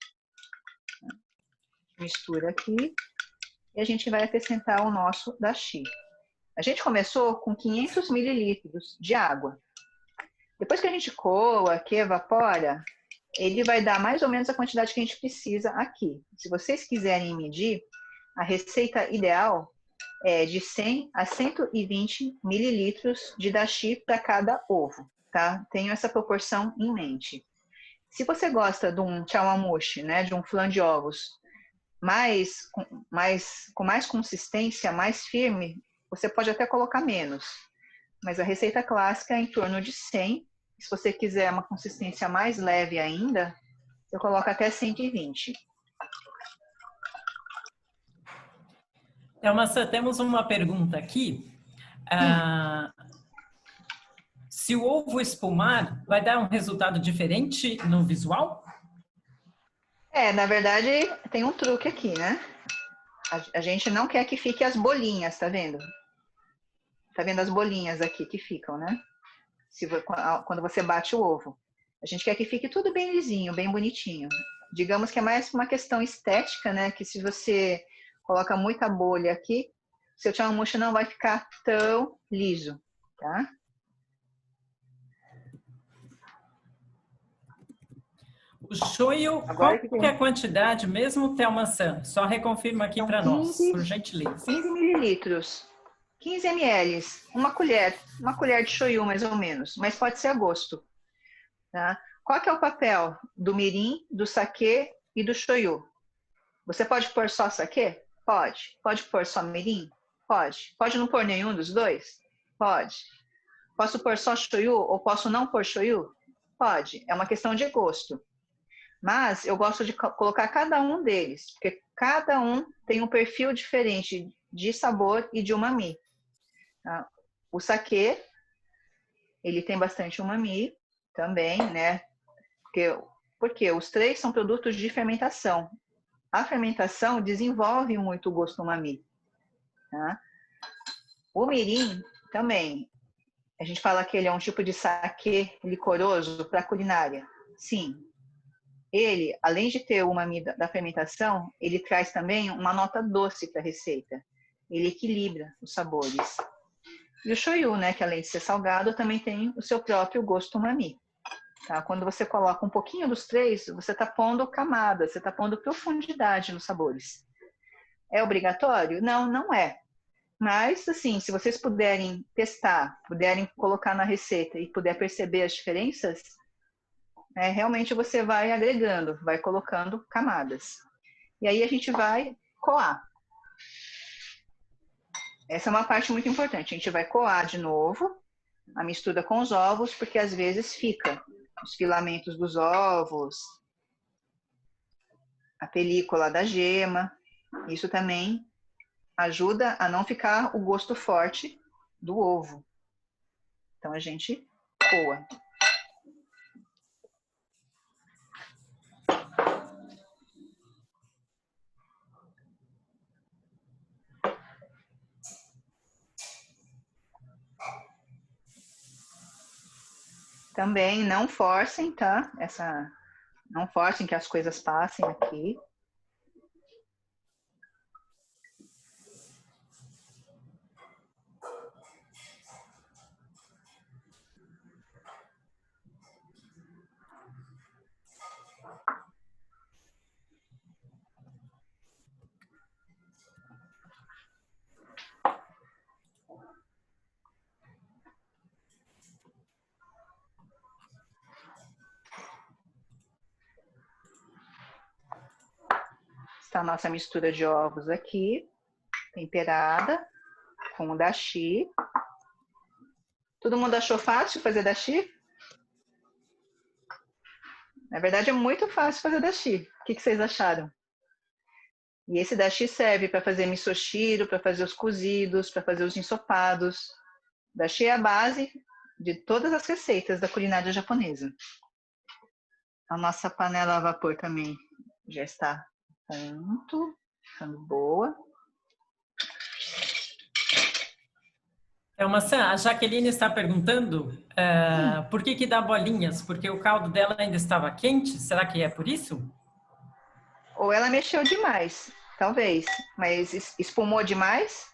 Mistura aqui e a gente vai acrescentar o nosso dashi. A gente começou com 500 mililitros de água. Depois que a gente coa, que evapora, ele vai dar mais ou menos a quantidade que a gente precisa aqui. Se vocês quiserem medir, a receita ideal é de 100 a 120 mililitros de dashi para cada ovo, tá? Tenho essa proporção em mente. Se você gosta de um chawanmushi, né, de um flan de ovos, com mais consistência, mais firme, você pode até colocar menos. Mas a receita clássica é em torno de 100. Se você quiser uma consistência mais leve ainda, eu coloco até 120. Thelma, temos uma pergunta aqui. Se o ovo espumar, vai dar um resultado diferente no visual? Na verdade, tem um truque aqui, né? A gente não quer que fique as bolinhas, tá vendo? Tá vendo as bolinhas aqui que ficam, né? Quando você bate o ovo. A gente quer que fique tudo bem lisinho, bem bonitinho. Digamos que é mais uma questão estética, né? Que se você coloca muita bolha aqui, seu chawanmushi não vai ficar tão liso, tá? O shoyu, qual que é a quantidade mesmo, Thelma-san? Só reconfirma aqui para nós, por gentileza. 15 mililitros. 15 ml. Uma colher de shoyu, mais ou menos. Mas pode ser a gosto. Tá? Qual que é o papel do mirim, do saquê e do shoyu? Você pode pôr só saquê? Pode. Pode pôr só mirim? Pode. Pode não pôr nenhum dos dois? Pode. Posso pôr só shoyu ou posso não pôr shoyu? Pode. É uma questão de gosto. Mas eu gosto de colocar cada um deles, porque cada um tem um perfil diferente de sabor e de umami. Tá? O saquê, ele tem bastante umami também, né? Porque os três são produtos de fermentação. A fermentação desenvolve muito o gosto umami. Tá? O mirim também. A gente fala que ele é um tipo de saquê licoroso para culinária. Sim. Ele, além de ter o umami da fermentação, ele traz também uma nota doce para a receita. Ele equilibra os sabores. E o shoyu, né, que além de ser salgado, também tem o seu próprio gosto umami. Tá? Quando você coloca um pouquinho dos três, você está pondo camadas, você está pondo profundidade nos sabores. É obrigatório? Não, não é. Mas, assim, se vocês puderem testar, puderem colocar na receita e puder perceber as diferenças, realmente você vai agregando, vai colocando camadas. E aí a gente vai coar. Essa é uma parte muito importante. A gente vai coar de novo a mistura com os ovos, porque às vezes fica os filamentos dos ovos, a película da gema. Isso também ajuda a não ficar o gosto forte do ovo. Então a gente coa. Também não forcem, tá? Não forcem que as coisas passem aqui. Está a nossa mistura de ovos aqui, temperada com o dashi. Todo mundo achou fácil fazer dashi? Na verdade, é muito fácil fazer dashi. O que vocês acharam? E esse dashi serve para fazer misoshiro, para fazer os cozidos, para fazer os ensopados. Dashi é a base de todas as receitas da culinária japonesa. A nossa panela a vapor também já está pronto, ficando boa. A Jaqueline está perguntando por que dá bolinhas? Porque o caldo dela ainda estava quente? Será que é por isso? Ou ela mexeu demais, talvez. Mas espumou demais?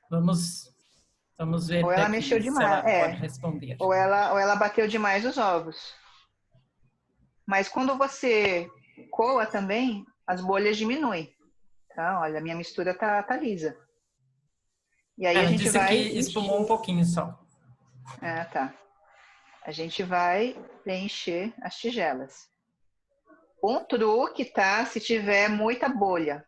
Vamos ver. Ou ela daqui, mexeu demais, ela pode responder. Ou ela bateu demais os ovos. Mas quando você coa também, as bolhas diminuem, Tá? Olha, a minha mistura tá lisa. E aí a Ela gente disse que vai espumou um pouquinho só. tá. A gente vai preencher as tigelas. Um truque, tá? Se tiver muita bolha.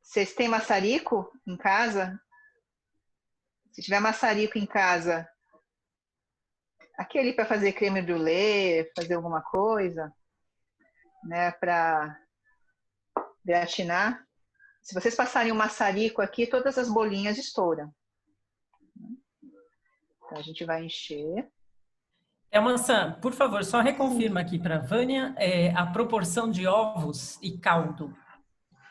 Vocês têm maçarico em casa? Se tiver maçarico em casa, aquele para fazer creme brulee, fazer alguma coisa, né, para gratinar. Se vocês passarem um maçarico aqui, todas as bolinhas estouram. Então a gente vai encher. Maçã, por favor, só reconfirma aqui para a Vânia a proporção de ovos e caldo.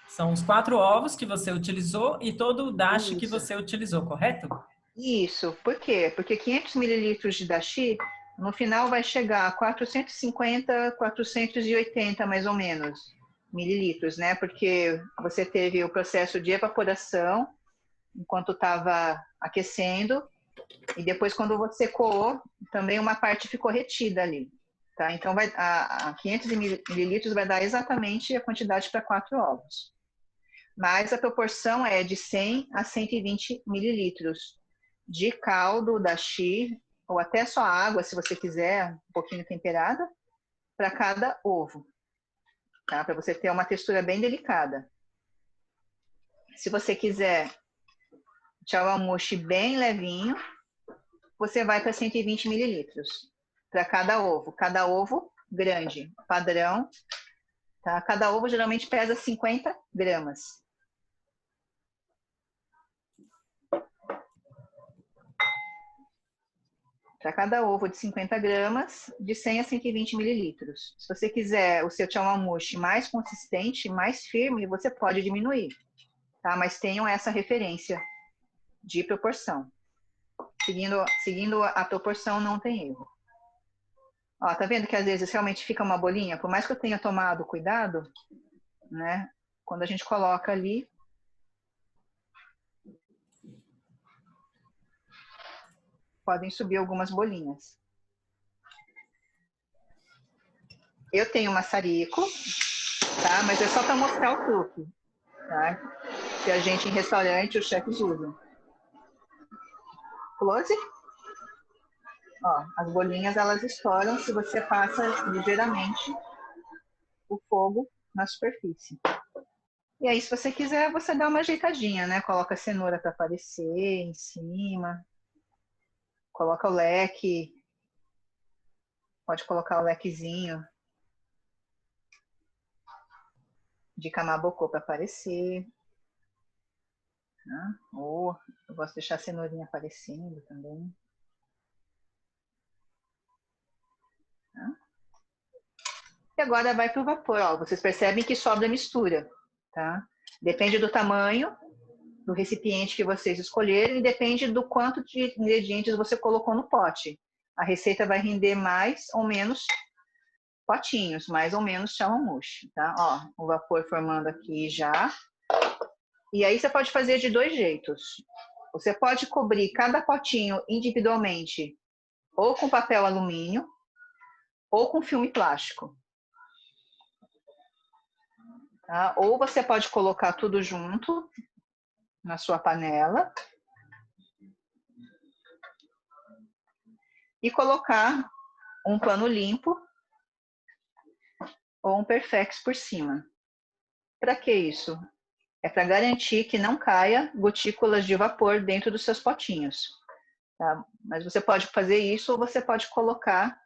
São os 4 ovos que você utilizou e todo o dashi que você utilizou, correto? Isso. Por quê? Porque 500 mililitros de dashi, no final vai chegar a 450, 480 mais ou menos mililitros, né? Porque você teve o processo de evaporação enquanto estava aquecendo e depois quando você coou, também uma parte ficou retida ali, tá? Então a 500 mililitros vai dar exatamente a quantidade para 4 ovos. Mas a proporção é de 100 a 120 mililitros de caldo, dashi, ou até só água, se você quiser, um pouquinho temperada, para cada ovo, tá? Para você ter uma textura bem delicada. Se você quiser chawanmushi bem levinho, você vai para 120 mililitros para cada ovo grande, padrão, tá? Cada ovo geralmente pesa 50 gramas. Para cada ovo de 50 gramas, de 100 a 120 mililitros. Se você quiser o seu chawanmushi mais consistente, mais firme, você pode diminuir, tá? Mas tenham essa referência de proporção. Seguindo a proporção, não tem erro. Ó, tá vendo que às vezes realmente fica uma bolinha? Por mais que eu tenha tomado cuidado, né? Quando a gente coloca ali, podem subir algumas bolinhas. Eu tenho maçarico, tá? Mas é só para mostrar o truque, tá? Que a gente em restaurante, os chefes usam. Close. Ó, as bolinhas elas estouram se você passa ligeiramente o fogo na superfície. E aí, se você quiser, você dá uma ajeitadinha, né? Coloca a cenoura para aparecer em cima. Coloca o leque. Pode colocar o lequezinho de kamaboko para aparecer. Tá? Ou eu gosto de deixar a cenourinha aparecendo também. Tá? E agora vai para o vapor. Ó, vocês percebem que sobra mistura. Tá? Depende do tamanho do recipiente que vocês escolherem e depende do quanto de ingredientes você colocou no pote. A receita vai render mais ou menos potinhos, mais ou menos chawanmushi, tá? Ó, o vapor formando aqui já. E aí você pode fazer de 2 jeitos. Você pode cobrir cada potinho individualmente ou com papel alumínio ou com filme plástico. Tá? Ou você pode colocar tudo junto na sua panela e colocar um pano limpo ou um Perfex por cima. Para que isso? É para garantir que não caia gotículas de vapor dentro dos seus potinhos. Tá? Mas você pode fazer isso ou você pode colocar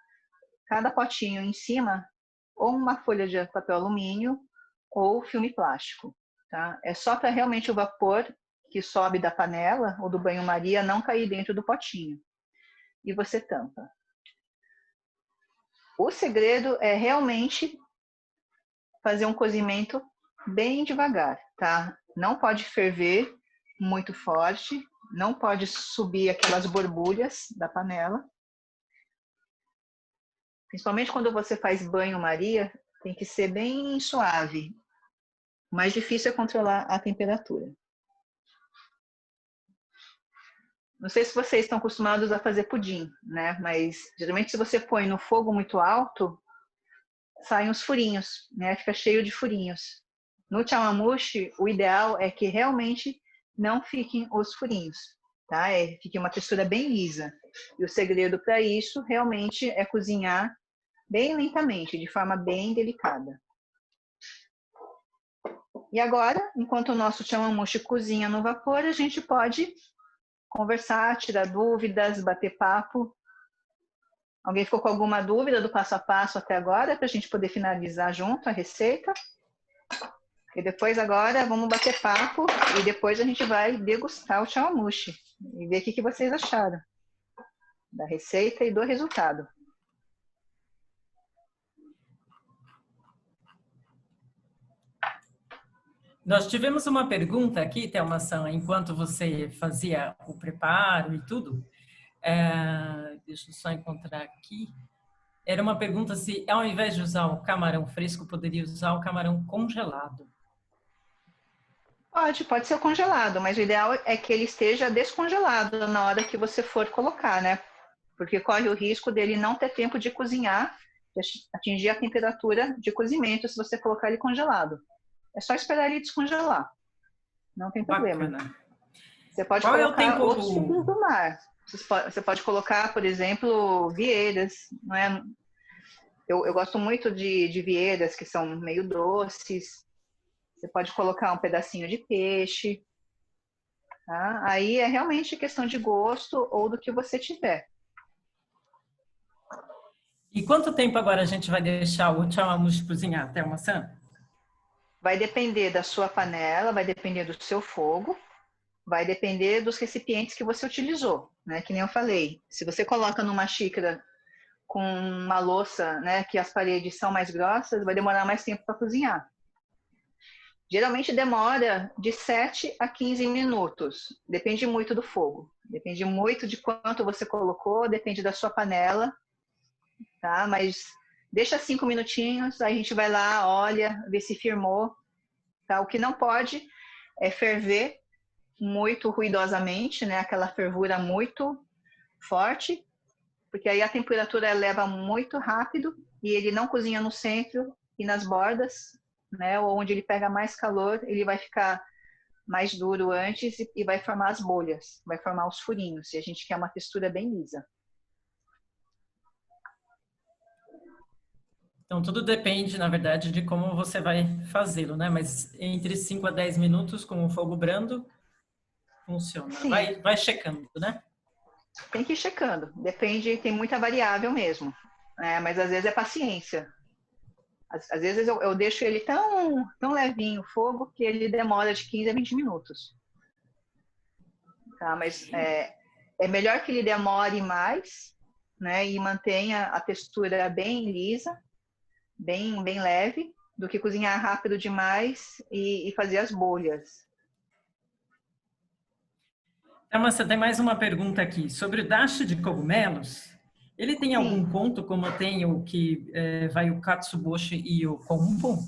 cada potinho em cima ou uma folha de papel alumínio ou filme plástico. Tá? É só para realmente o vapor que sobe da panela ou do banho-maria não cair dentro do potinho. E você tampa. O segredo é realmente fazer um cozimento bem devagar, tá? Não pode ferver muito forte, não pode subir aquelas borbulhas da panela. Principalmente quando você faz banho-maria, tem que ser bem suave. O mais difícil é controlar a temperatura. Não sei se vocês estão acostumados a fazer pudim, né? Mas geralmente se você põe no fogo muito alto, saem os furinhos, né? Fica cheio de furinhos. No chawanmushi, o ideal é que realmente não fiquem os furinhos, tá? Fique uma textura bem lisa. E o segredo para isso realmente é cozinhar bem lentamente, de forma bem delicada. E agora, enquanto o nosso chawanmushi cozinha no vapor, a gente pode conversar, tirar dúvidas, bater papo. Alguém ficou com alguma dúvida do passo a passo até agora, para a gente poder finalizar junto a receita? E depois agora vamos bater papo e depois a gente vai degustar o chawanmushi e ver o que vocês acharam da receita e do resultado. Nós tivemos uma pergunta aqui, Thelma-san, enquanto você fazia o preparo e tudo. Deixa eu só encontrar aqui. Era uma pergunta se, ao invés de usar o camarão fresco, poderia usar o camarão congelado. Pode ser o congelado, mas o ideal é que ele esteja descongelado na hora que você for colocar, né? Porque corre o risco dele não ter tempo de cozinhar, de atingir a temperatura de cozimento se você colocar ele congelado. É só esperar ele descongelar. Não tem problema. Bacana. Você pode Qual é o colocar tempo? outros frutos do mar. Você pode colocar, por exemplo, vieiras. Não é? Eu gosto muito de vieiras que são meio doces. Você pode colocar um pedacinho de peixe. Tá? Aí é realmente questão de gosto ou do que você tiver. E quanto tempo agora a gente vai deixar o chawanmushi cozinhar, Thelma-san? Vai depender da sua panela, vai depender do seu fogo, vai depender dos recipientes que você utilizou, né? Que nem eu falei. Se você coloca numa xícara com uma louça, né, que as paredes são mais grossas, vai demorar mais tempo para cozinhar. Geralmente demora de 7 a 15 minutos. Depende muito do fogo. Depende muito de quanto você colocou, depende da sua panela, tá? Mas deixa 5 minutinhos, aí a gente vai lá, olha, vê se firmou. Tá? O que não pode é ferver muito ruidosamente, né? Aquela fervura muito forte, porque aí a temperatura eleva muito rápido e ele não cozinha no centro e nas bordas, né? Onde ele pega mais calor, ele vai ficar mais duro antes e vai formar as bolhas, vai formar os furinhos, e a gente quer uma textura bem lisa. Então, tudo depende, na verdade, de como você vai fazê-lo, né? Mas entre 5 a 10 minutos com o fogo brando, funciona. Sim. Vai checando, né? Tem que ir checando. Depende, tem muita variável mesmo. Né? Mas às vezes é paciência. Às vezes eu deixo ele tão levinho o fogo que ele demora de 15 a 20 minutos. Tá? Mas é melhor que ele demore mais, né? E mantenha a textura bem lisa, bem leve, do que cozinhar rápido demais e fazer as bolhas. Você tem mais uma pergunta aqui. Sobre o dashi de cogumelos, ele tem algum ponto como tem o que vai o katsuboshi e o kombu?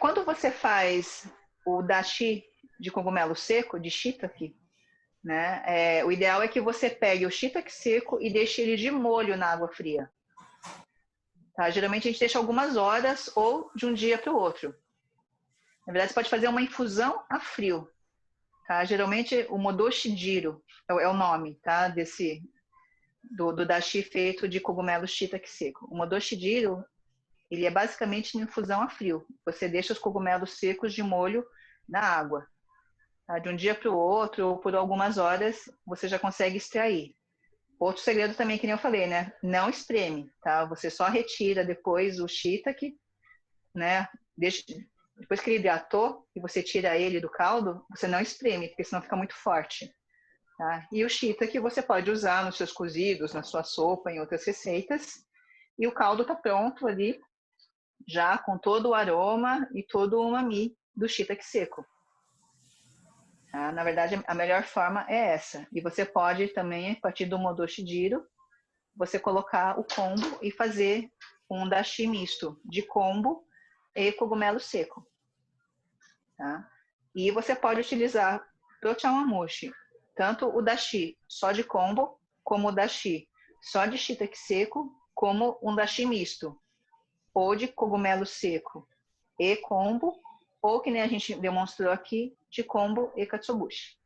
Quando você faz o dashi de cogumelo seco, de shiitake, né, o ideal é que você pegue o shiitake seco e deixe ele de molho na água fria. Tá? Geralmente a gente deixa algumas horas ou de um dia para o outro. Na verdade, você pode fazer uma infusão a frio. Tá? Geralmente o modoshi jiro é o nome, tá? Do dashi feito de cogumelo shiitake seco. O modoshi jiro, ele é basicamente uma infusão a frio. Você deixa os cogumelos secos de molho na água. Tá? De um dia para o outro, ou por algumas horas, você já consegue extrair. Outro segredo também, que nem eu falei, né? Não espreme, tá? Você só retira depois o shiitake, né? Depois que ele hidratou e você tira ele do caldo, você não espreme, porque senão fica muito forte. Tá? E o shiitake você pode usar nos seus cozidos, na sua sopa, em outras receitas. E o caldo está pronto ali, já com todo o aroma e todo o umami do shiitake seco. Tá? Na verdade, a melhor forma é essa. E você pode também, a partir do modoshi jiro, você colocar o kombu e fazer um dashi misto de kombu e cogumelo seco. Tá? E você pode utilizar pro chawanmushi tanto o dashi só de kombu, como o dashi só de shiitake seco, como um dashi misto, ou de cogumelo seco e kombu, ou que nem a gente demonstrou aqui, de kombu e katsuobushi.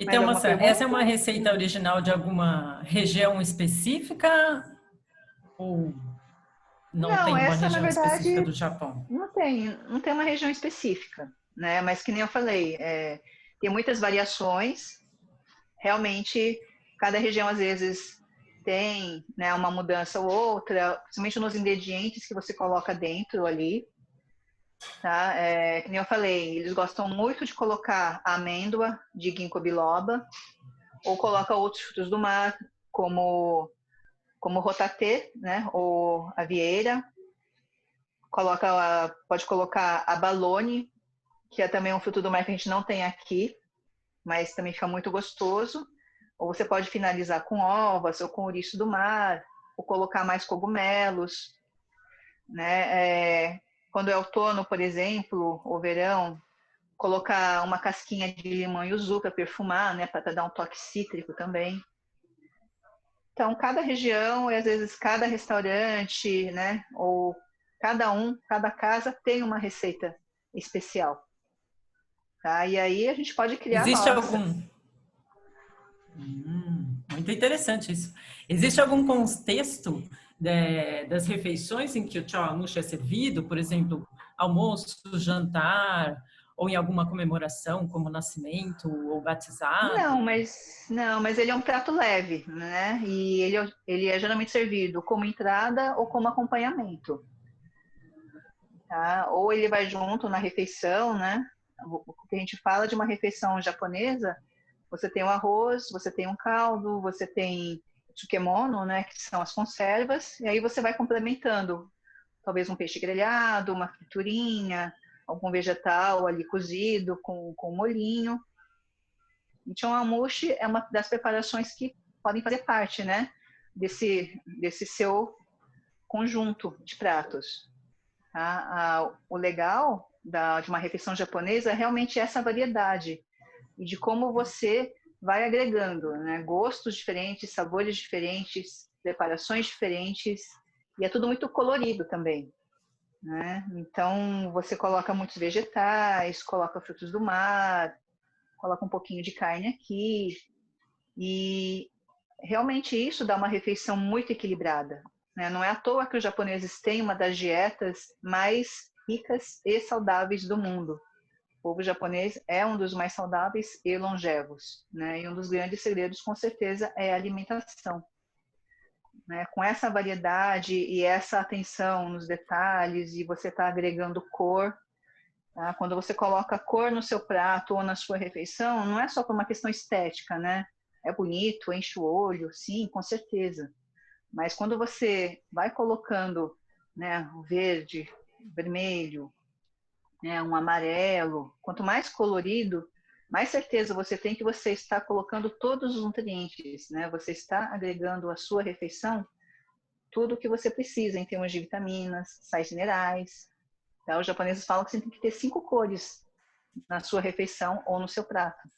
Então, moça, essa é uma receita original de alguma região específica ou não tem uma essa, na região específica verdade, do Japão? não tem uma região específica, né? Mas que nem eu falei, tem muitas variações. Realmente, cada região às vezes tem, né, uma mudança ou outra, principalmente nos ingredientes que você coloca dentro ali, tá? Que nem eu falei, eles gostam muito de colocar amêndoa de ginkgo biloba, ou coloca outros frutos do mar, como rotatê, né, ou a vieira. Pode colocar abalone, que é também um fruto do mar que a gente não tem aqui, mas também fica muito gostoso. Ou você pode finalizar com ovas ou com ouriço do mar, ou colocar mais cogumelos, né? Quando é outono, por exemplo, ou verão, colocar uma casquinha de limão e uzu para perfumar, né? Para dar um toque cítrico também. Então, cada região e às vezes cada restaurante, né? Ou cada casa tem uma receita especial. Tá? E aí a gente pode criar Existe nossa. algum... muito interessante isso. Existe algum contexto das refeições em que o chawanmushi é servido? Por exemplo, almoço, jantar, ou em alguma comemoração, como nascimento ou batizado? Não, mas ele é um prato leve, né? E ele é geralmente servido como entrada ou como acompanhamento. Tá? Ou ele vai junto na refeição, né? O que a gente fala de uma refeição japonesa, você tem o arroz, você tem um caldo, você tem tsukemono, né? Que são as conservas, e aí você vai complementando. Talvez um peixe grelhado, uma friturinha, algum vegetal ali cozido com molhinho. Então, o chawanmushi é uma das preparações que podem fazer parte, né? Desse seu conjunto de pratos. Tá? O legal de uma refeição japonesa é realmente essa variedade e de como você vai agregando, né? Gostos diferentes, sabores diferentes, preparações diferentes, e é tudo muito colorido também, né? Então você coloca muitos vegetais, coloca frutos do mar, coloca um pouquinho de carne aqui, e realmente isso dá uma refeição muito equilibrada, né? Não é à toa que os japoneses têm uma das dietas mais ricas e saudáveis do mundo. O povo japonês é um dos mais saudáveis e longevos, né? E um dos grandes segredos, com certeza, é a alimentação. Né? Com essa variedade e essa atenção nos detalhes, e você está agregando cor. Tá? Quando você coloca cor no seu prato ou na sua refeição, não é só por uma questão estética, né? É bonito, enche o olho, sim, com certeza. Mas quando você vai colocando, né, o verde, vermelho, né, um amarelo, quanto mais colorido, mais certeza você tem que você está colocando todos os nutrientes, né? Você está agregando à sua refeição tudo o que você precisa em termos de vitaminas, sais minerais. Tá? Os japoneses falam que você tem que ter 5 cores na sua refeição ou no seu prato.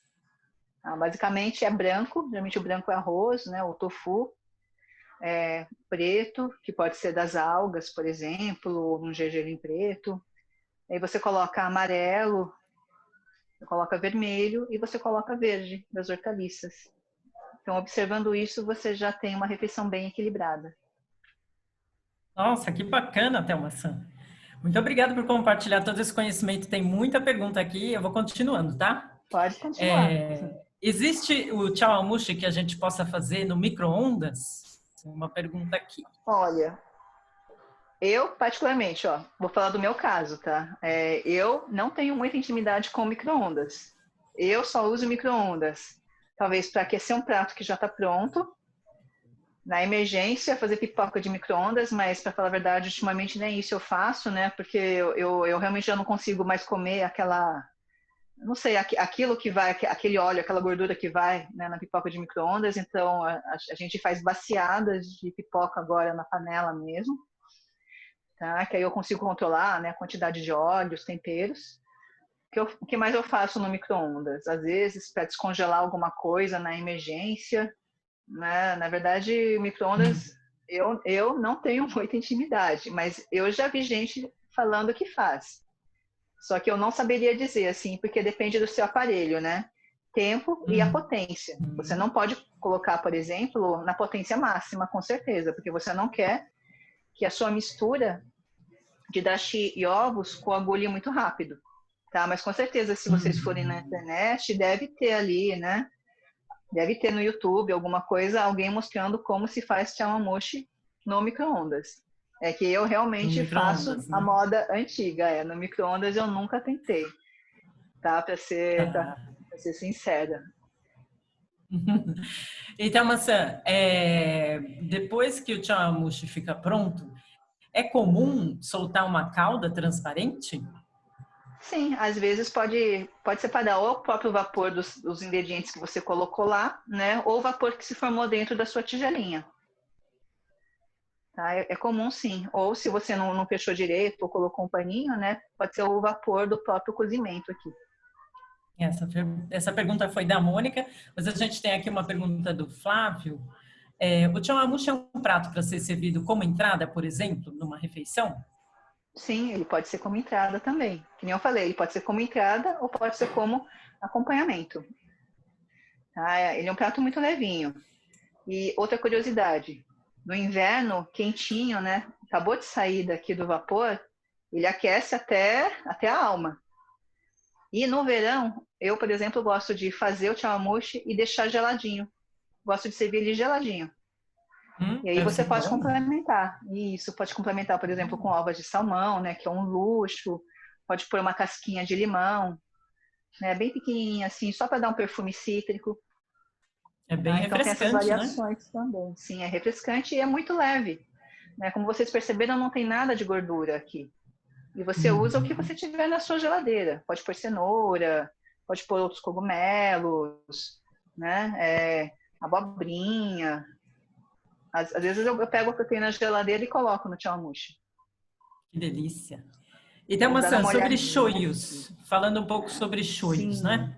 Tá? Basicamente é branco, geralmente o branco é arroz, né, o tofu, preto, que pode ser das algas, por exemplo, ou um gergelim preto. Aí você coloca amarelo, você coloca vermelho e você coloca verde, das hortaliças. Então, observando isso, você já tem uma refeição bem equilibrada. Nossa, que bacana, Thelma-san. Muito obrigada por compartilhar todo esse conhecimento. Tem muita pergunta aqui, eu vou continuando, tá? Pode continuar. Existe o chawanmushi que a gente possa fazer no micro-ondas? Uma pergunta aqui. Olha, eu particularmente, vou falar do meu caso, tá? Eu não tenho muita intimidade com micro-ondas. Eu só uso micro-ondas, talvez para aquecer um prato que já está pronto, na emergência, fazer pipoca de micro-ondas, mas para falar a verdade, ultimamente nem isso eu faço, né? Porque eu realmente já não consigo mais comer aquela, não sei, aquilo que vai, aquele óleo, aquela gordura que vai, né, na pipoca de micro-ondas. Então a gente faz baciadas de pipoca agora na panela mesmo, tá? Que aí eu consigo controlar, né, a quantidade de óleos, temperos. O que mais eu faço no micro-ondas? Às vezes para descongelar alguma coisa na emergência, né? Na verdade, micro-ondas Eu não tenho muita intimidade, mas eu já vi gente falando que faz. Só que eu não saberia dizer, assim, porque depende do seu aparelho, né? Tempo e a potência. Você não pode colocar, por exemplo, na potência máxima, com certeza, porque você não quer que a sua mistura de dashi e ovos coagule muito rápido, tá? Mas com certeza, se vocês forem na internet, deve ter ali, né? Deve ter no YouTube alguma coisa, alguém mostrando como se faz chawanmushi no micro-ondas. É que eu realmente faço a moda antiga. No micro-ondas eu nunca tentei, tá? Para ser sincera. Então, Maçã, depois que o chawanmushi fica pronto, é comum soltar uma calda transparente? Sim, às vezes pode separar ou o próprio vapor dos ingredientes que você colocou lá, né? Ou o vapor que se formou dentro da sua tigelinha. Tá? É comum, sim. Ou se você não fechou direito ou colocou um paninho, né? Pode ser o vapor do próprio cozimento aqui. Essa pergunta foi da Mônica, mas a gente tem aqui uma pergunta do Flávio. O chawanmushi é um prato para ser servido como entrada, por exemplo, numa refeição? Sim, ele pode ser como entrada também. Que nem eu falei, ele pode ser como entrada ou pode ser como acompanhamento. Tá? Ele é um prato muito levinho. E outra curiosidade, no inverno, quentinho, né? Acabou de sair daqui do vapor, ele aquece até a alma. E no verão, eu, por exemplo, gosto de fazer o chawanmushi e deixar geladinho. Gosto de servir ele geladinho. E aí você pode complementar. Isso, pode complementar, por exemplo, com ovas de salmão, né? Que é um luxo. Pode pôr uma casquinha de limão, né? Bem pequenininha assim, só para dar um perfume cítrico. É bem refrescante, então tem essas variações, né? também. Sim, é refrescante e é muito leve. Né? Como vocês perceberam, não tem nada de gordura aqui. E você usa o que você tiver na sua geladeira. Pode pôr cenoura, pode pôr outros cogumelos, né? Abobrinha. Às vezes eu pego o que eu tenho na geladeira e coloco no chawanmushi. Que delícia. Então, Maçã, sobre shoyus, falando um pouco sobre shoyus, né?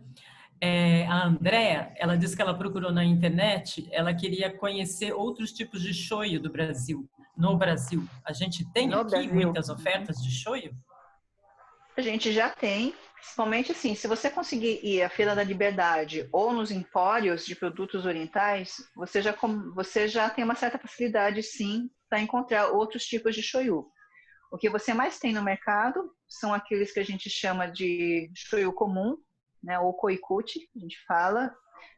A Andrea, ela disse que ela procurou na internet, ela queria conhecer outros tipos de shoyu do Brasil. No Brasil, a gente tem aqui muitas ofertas de shoyu? A gente já tem, principalmente assim, se você conseguir ir à Feira da Liberdade ou nos empórios de produtos orientais, você já tem uma certa facilidade, sim, para encontrar outros tipos de shoyu. O que você mais tem no mercado são aqueles que a gente chama de shoyu comum, né, ou koikuchi, a gente fala,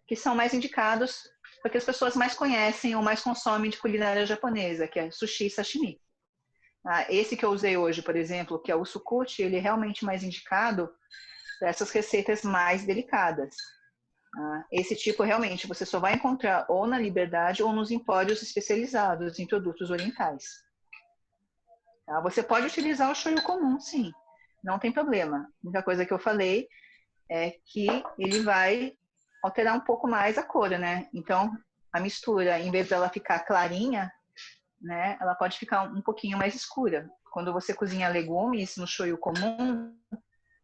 que são mais indicados para que as pessoas mais conhecem ou mais consomem de culinária japonesa, que é sushi e sashimi. Esse que eu usei hoje, por exemplo, que é o sukuchi, ele é realmente mais indicado para essas receitas mais delicadas. Esse tipo, realmente, você só vai encontrar ou na Liberdade ou nos empórios especializados em produtos orientais. Você pode utilizar o shoyu comum, sim, não tem problema. A única coisa que eu falei é que ele vai alterar um pouco mais a cor, né? Então, a mistura, em vez dela ficar clarinha, né, ela pode ficar um pouquinho mais escura. Quando você cozinha legumes no shoyu comum,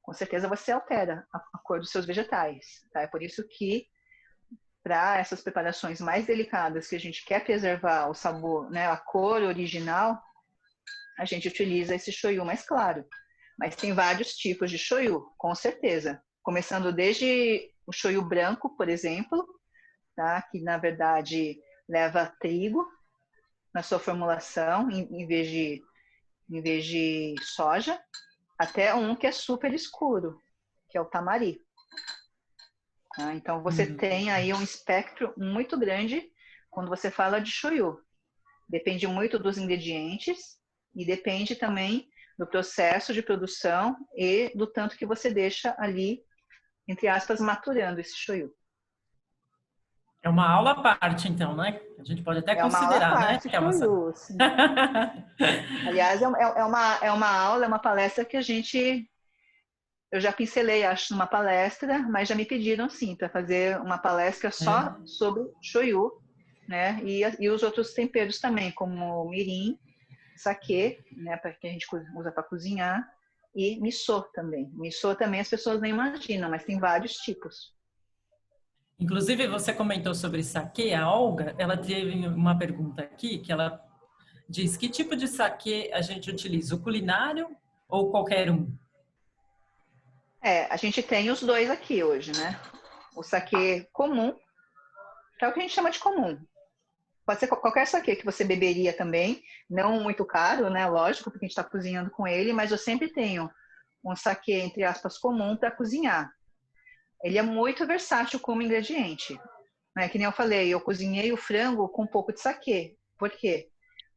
com certeza você altera a cor dos seus vegetais. Tá? É por isso que, para essas preparações mais delicadas, que a gente quer preservar o sabor, né, a cor original, a gente utiliza esse shoyu mais claro. Mas tem vários tipos de shoyu, com certeza. Começando desde o shoyu branco, por exemplo, tá? Que na verdade leva trigo na sua formulação, em vez de soja, até um que é super escuro, que é o tamari. Tá? Então você tem aí um espectro muito grande quando você fala de shoyu. Depende muito dos ingredientes e depende também do processo de produção e do tanto que você deixa ali, entre aspas, maturando esse shoyu. É uma aula à parte, então, né? A gente pode até considerar, né? Que é uma aula à parte, shoyu. Aliás, é uma aula, é uma palestra que eu já pincelei, acho, numa palestra, mas já me pediram, sim, para fazer uma palestra só sobre shoyu, né? E os outros temperos também, como mirim, saquê, né, que a gente usa para cozinhar, e miso também. Miso também as pessoas nem imaginam, mas tem vários tipos. Inclusive, você comentou sobre saquê, a Olga, ela teve uma pergunta aqui, que ela diz que tipo de saquê a gente utiliza, o culinário ou qualquer um? A gente tem os dois aqui hoje, né? O saquê comum, que é o que a gente chama de comum. Pode ser qualquer saquê que você beberia também, não muito caro, né? Lógico, porque a gente está cozinhando com ele, mas eu sempre tenho um saquê, entre aspas, comum para cozinhar. Ele é muito versátil como ingrediente. Né? Que nem eu falei, eu cozinhei o frango com um pouco de saquê. Por quê?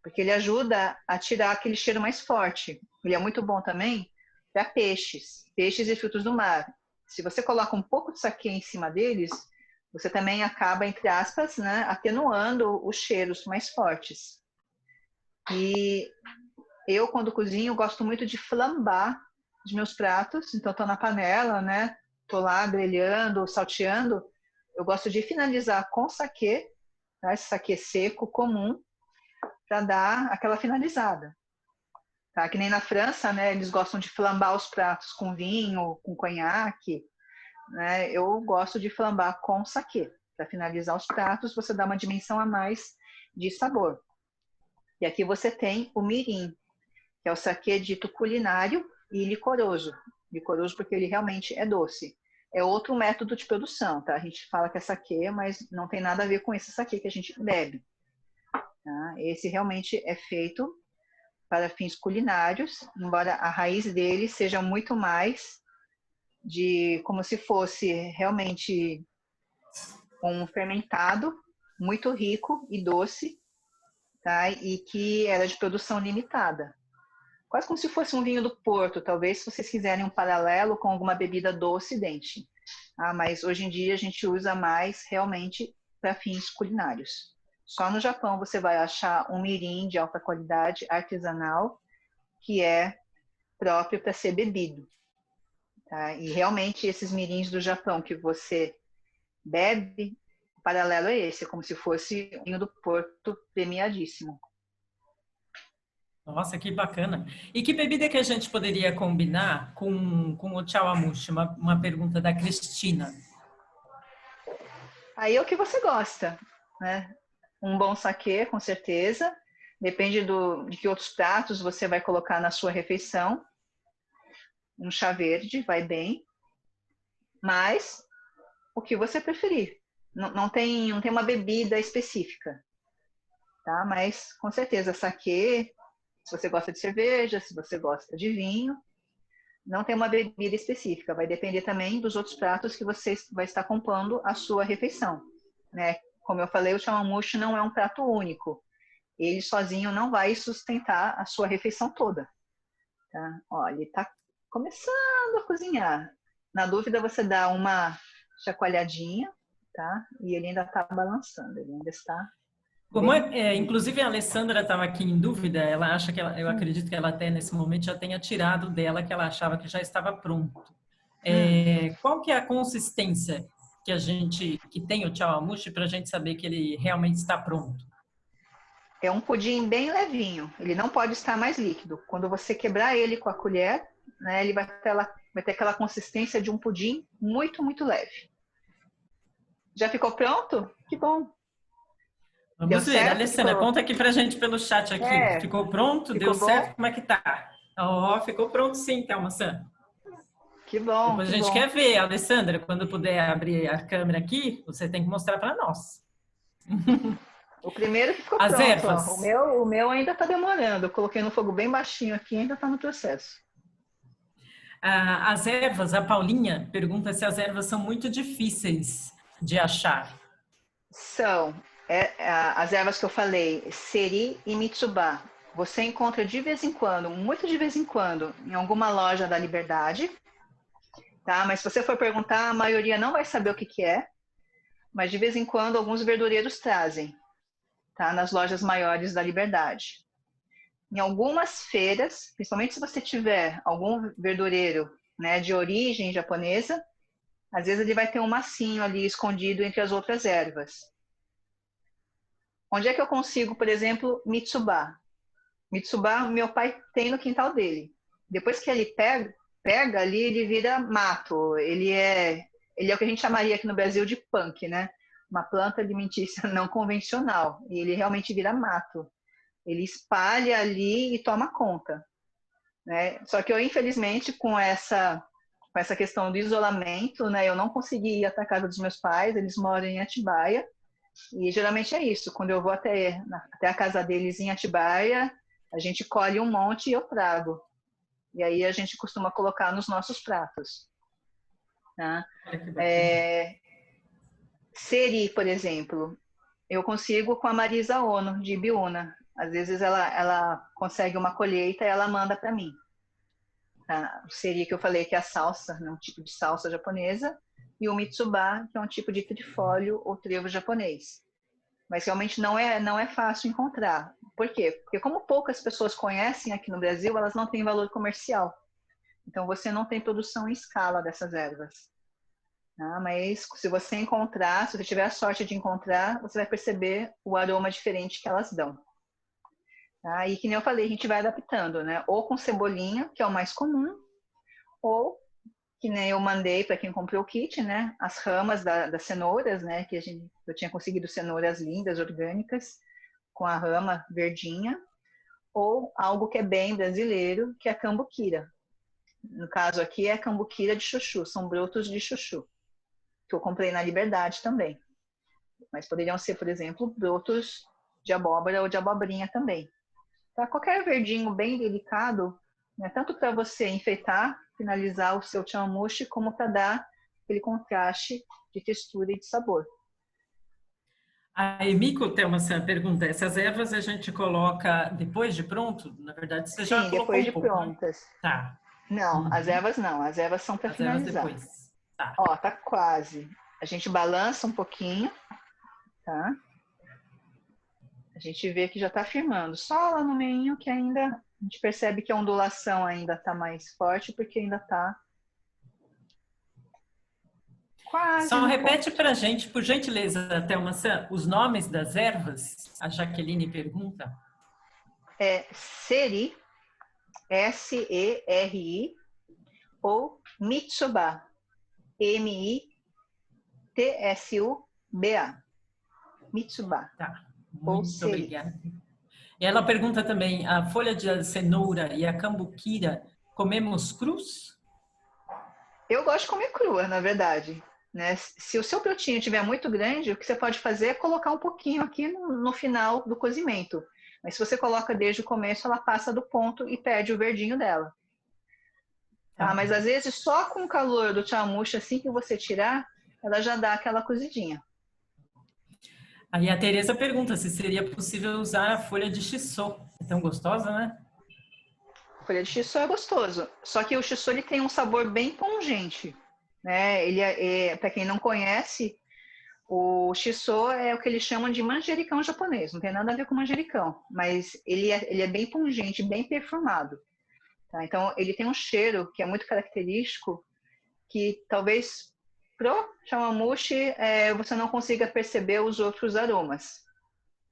Porque ele ajuda a tirar aquele cheiro mais forte. Ele é muito bom também para peixes e frutos do mar. Se você coloca um pouco de saquê em cima deles, você também acaba, entre aspas, né, atenuando os cheiros mais fortes. E eu, quando cozinho, gosto muito de flambar os meus pratos. Então, estou na panela, né? Estou lá grelhando, salteando. Eu gosto de finalizar com saquê, tá? Esse saquê seco, comum, para dar aquela finalizada. Tá? Que nem na França, né? Eles gostam de flambar os pratos com vinho, com conhaque. Né? Eu gosto de flambar com saquê. Para finalizar os pratos, você dá uma dimensão a mais de sabor. E aqui você tem o mirim, que é o saquê dito culinário e licoroso. Licoroso porque ele realmente é doce. É outro método de produção, tá? A gente fala que é saquê, mas não tem nada a ver com esse saquê que a gente bebe. Tá? Esse realmente é feito para fins culinários, embora a raiz dele seja muito mais de como se fosse realmente um fermentado muito rico e doce, tá? E que era de produção limitada. Quase como se fosse um vinho do Porto, talvez se vocês quiserem um paralelo com alguma bebida do Ocidente. Mas hoje em dia a gente usa mais realmente para fins culinários. Só no Japão você vai achar um mirim de alta qualidade artesanal que é próprio para ser bebido. Tá? E realmente esses mirins do Japão que você bebe, o paralelo é esse, como se fosse um vinho do Porto premiadíssimo. Nossa, que bacana. E que bebida que a gente poderia combinar com o chawamushi? Uma pergunta da Cristina. Aí é o que você gosta, né? Um bom saquê, com certeza. Depende de que outros pratos você vai colocar na sua refeição. Um chá verde vai bem. Mas o que você preferir. Não tem uma bebida específica. Tá? Mas, com certeza, saquê, se você gosta de cerveja, se você gosta de vinho, não tem uma bebida específica. Vai depender também dos outros pratos que você vai estar compondo a sua refeição. Né? Como eu falei, o chawamushi não é um prato único. Ele sozinho não vai sustentar a sua refeição toda. Tá? Ó, ele está começando a cozinhar. Na dúvida, você dá uma chacoalhadinha, tá? E ele ainda está balançando, ele ainda está... Inclusive a Alessandra estava aqui em dúvida, ela acha que eu acredito que ela até nesse momento já tenha tirado dela que ela achava que já estava pronto. Qual que é a consistência que tem o chawamushi para a gente saber que ele realmente está pronto? É um pudim bem levinho, ele não pode estar mais líquido. Quando você quebrar ele com a colher, né, ele vai ter aquela consistência de um pudim muito, muito leve. Já ficou pronto? Que bom! Vamos ver, Alessandra, conta aqui pra gente pelo chat aqui. Ficou pronto? Ficou Deu certo? bom? Como é que tá? Ficou pronto sim, Thelma San. Que bom, Depois a gente quer ver, Alessandra, quando puder abrir a câmera aqui, você tem que mostrar para nós. O primeiro que ficou As pronto, ervas. ó. O meu ainda está demorando. Eu coloquei no fogo bem baixinho aqui, ainda está no processo. As ervas, a Paulinha pergunta se as ervas são muito difíceis de achar. São as ervas que eu falei, seri e mitsubá. Você encontra de vez em quando, muito de vez em quando, em alguma loja da Liberdade. Tá? Mas se você for perguntar, a maioria não vai saber o que é. Mas de vez em quando, alguns verdureiros trazem. Tá? Nas lojas maiores da Liberdade. Em algumas feiras, principalmente se você tiver algum verdureiro, né, de origem japonesa, às vezes ele vai ter um massinho ali escondido entre as outras ervas. Onde é que eu consigo, por exemplo, mitsubá? Mitsubá, meu pai tem no quintal dele. Depois que ele pega ali, ele vira mato. Ele é o que a gente chamaria aqui no Brasil de punk, né? Uma planta alimentícia não convencional. E ele realmente vira mato. ele espalha ali e toma conta, né? Só que eu, infelizmente, com essa questão do isolamento, né, eu não consegui ir até a casa dos meus pais, eles moram em Atibaia, e geralmente é isso, quando eu vou até a casa deles em Atibaia, a gente colhe um monte e eu trago. E aí a gente costuma colocar nos nossos pratos. Né? Seri, por exemplo, eu consigo com a Marisa Ono, de Ibiúna. Às vezes ela consegue uma colheita e ela manda para mim. Tá? O seri que eu falei que é a salsa, né? Um tipo de salsa japonesa, e o mitsuba, que é um tipo de trifólio ou trevo japonês. Mas realmente não é fácil encontrar. Por quê? Porque como poucas pessoas conhecem aqui no Brasil, elas não têm valor comercial. Então você não tem produção em escala dessas ervas. Mas se você encontrar, se você tiver a sorte de encontrar, você vai perceber o aroma diferente que elas dão. Tá? E que nem eu falei, a gente vai adaptando, né? Ou com cebolinha, que é o mais comum, ou que nem eu mandei para quem comprou o kit, né? As ramas das cenouras, né? Que eu tinha conseguido cenouras lindas, orgânicas, com a rama verdinha, ou algo que é bem brasileiro, que é a cambuquira. No caso aqui é a cambuquira de chuchu, são brotos de chuchu, que eu comprei na Liberdade também. Mas poderiam ser, por exemplo, brotos de abóbora ou de abobrinha também. Tá? Qualquer verdinho bem delicado, né? Tanto para você enfeitar, finalizar o seu chawanmushi, como para dar aquele contraste de textura e de sabor. A Emiko tem uma pergunta, essas ervas a gente coloca depois de pronto? Na verdade, você já Sim, colocou depois um de pouco, né? prontas. Tá. Não, as ervas não, as ervas são para As ervas finalizar. depois. Tá. Ó, tá quase. A gente balança um pouquinho, tá? A gente vê que já tá firmando. Só lá no meio que ainda a gente percebe que a ondulação ainda tá mais forte, porque ainda tá quase Só no repete ponto. para a gente, por gentileza, Thelma, os nomes das ervas. A Jaqueline pergunta. É Seri, S-E-R-I, ou Mitsuba, M-I-T-S-U-B-A. Mitsuba. Tá, Ou muito Seri. obrigada. E ela pergunta também, a folha de cenoura e a cambuquira, comemos crus? Eu gosto de comer crua, na verdade. Né? Se o seu brotinho estiver muito grande, o que você pode fazer é colocar um pouquinho aqui no final do cozimento. Mas se você coloca desde o começo, ela passa do ponto e perde o verdinho dela. Tá? Mas às vezes só com o calor do chawanmushi, assim que você tirar, ela já dá aquela cozidinha. Aí a Tereza pergunta se seria possível usar a folha de shiso. É tão gostosa, né? A folha de shiso é gostoso. Só que o shiso ele tem um sabor bem pungente. Né? Ele para quem não conhece, o shiso é o que eles chamam de manjericão japonês. Não tem nada a ver com manjericão, mas ele é bem pungente, bem perfumado. Tá? Então, ele tem um cheiro que é muito característico, que talvez pro chawanmushi você não consiga perceber os outros aromas.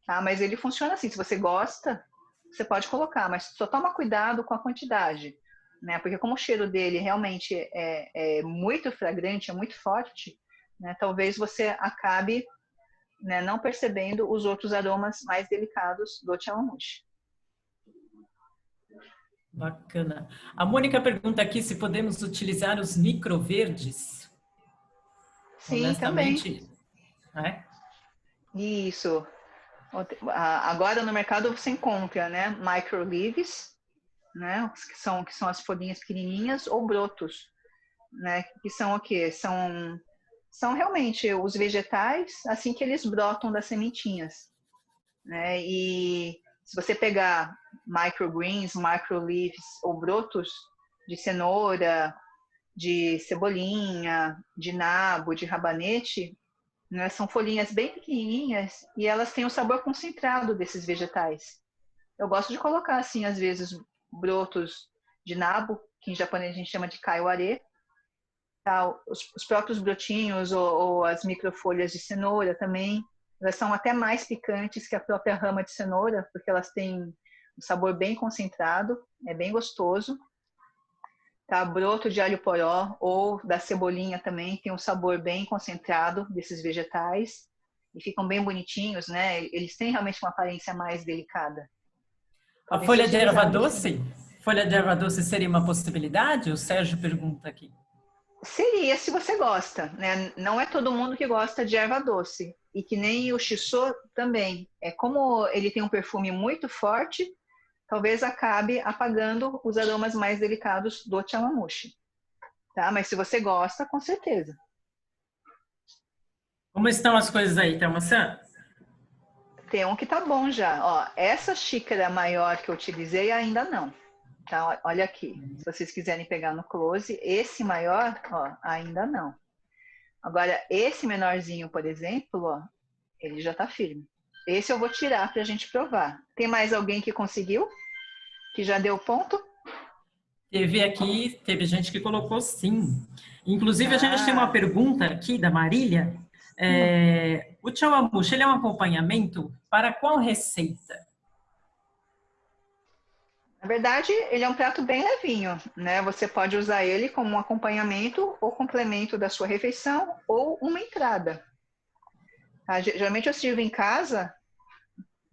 Tá? Mas ele funciona assim, se você gosta, você pode colocar, mas só toma cuidado com a quantidade. Né? Porque como o cheiro dele realmente é muito fragrante, é muito forte, né? Talvez você acabe, né, não percebendo os outros aromas mais delicados do chawanmushi. Bacana. A Mônica pergunta aqui se podemos utilizar os microverdes. Sim, também. Honestamente, né? Isso. Agora no mercado você encontra, né, microleaves, né, que são as folhinhas pequenininhas, ou brotos, né, que são o quê? São realmente os vegetais assim que eles brotam das sementinhas, né? E se você pegar microgreens, microleaves ou brotos de cenoura, de cebolinha, de nabo, de rabanete, né, são folhinhas bem pequenininhas e elas têm o sabor concentrado desses vegetais. Eu gosto de colocar, assim, às vezes, brotos de nabo, que em japonês a gente chama de kaiware, tá? Os próprios brotinhos ou as microfolhas de cenoura também, elas são até mais picantes que a própria rama de cenoura, porque elas têm um sabor bem concentrado, é bem gostoso. Tá? Broto de alho poró ou da cebolinha também tem um sabor bem concentrado desses vegetais e ficam bem bonitinhos, né? Eles têm realmente uma aparência mais delicada. A Podem folha ser de erva utilizados, sim. doce? Folha de erva doce seria uma possibilidade? O Sérgio pergunta aqui. Seria, se você gosta, né? Não é todo mundo que gosta de erva doce. E que nem o shiso também. É como ele tem um perfume muito forte, talvez acabe apagando os aromas mais delicados do chawanmushi. Tá? Mas se você gosta, com certeza. Como estão as coisas aí, Thelma-san? Tem um que tá bom já. Ó, essa xícara maior que eu utilizei ainda não. Tá? Olha aqui. Se vocês quiserem pegar no close, esse maior, ó, ainda não. Agora, esse menorzinho, por exemplo, ó, ele já tá firme. Esse eu vou tirar pra gente provar. Tem mais alguém que conseguiu? Que já deu ponto? Teve gente que colocou sim. Inclusive, a gente tem uma Ah, pergunta aqui da Marília. O chawanmushi, ele é um acompanhamento para qual receita? na verdade, ele é um prato bem levinho, né? Você pode usar ele como um acompanhamento ou complemento da sua refeição ou uma entrada. Tá? Geralmente eu sirvo em casa,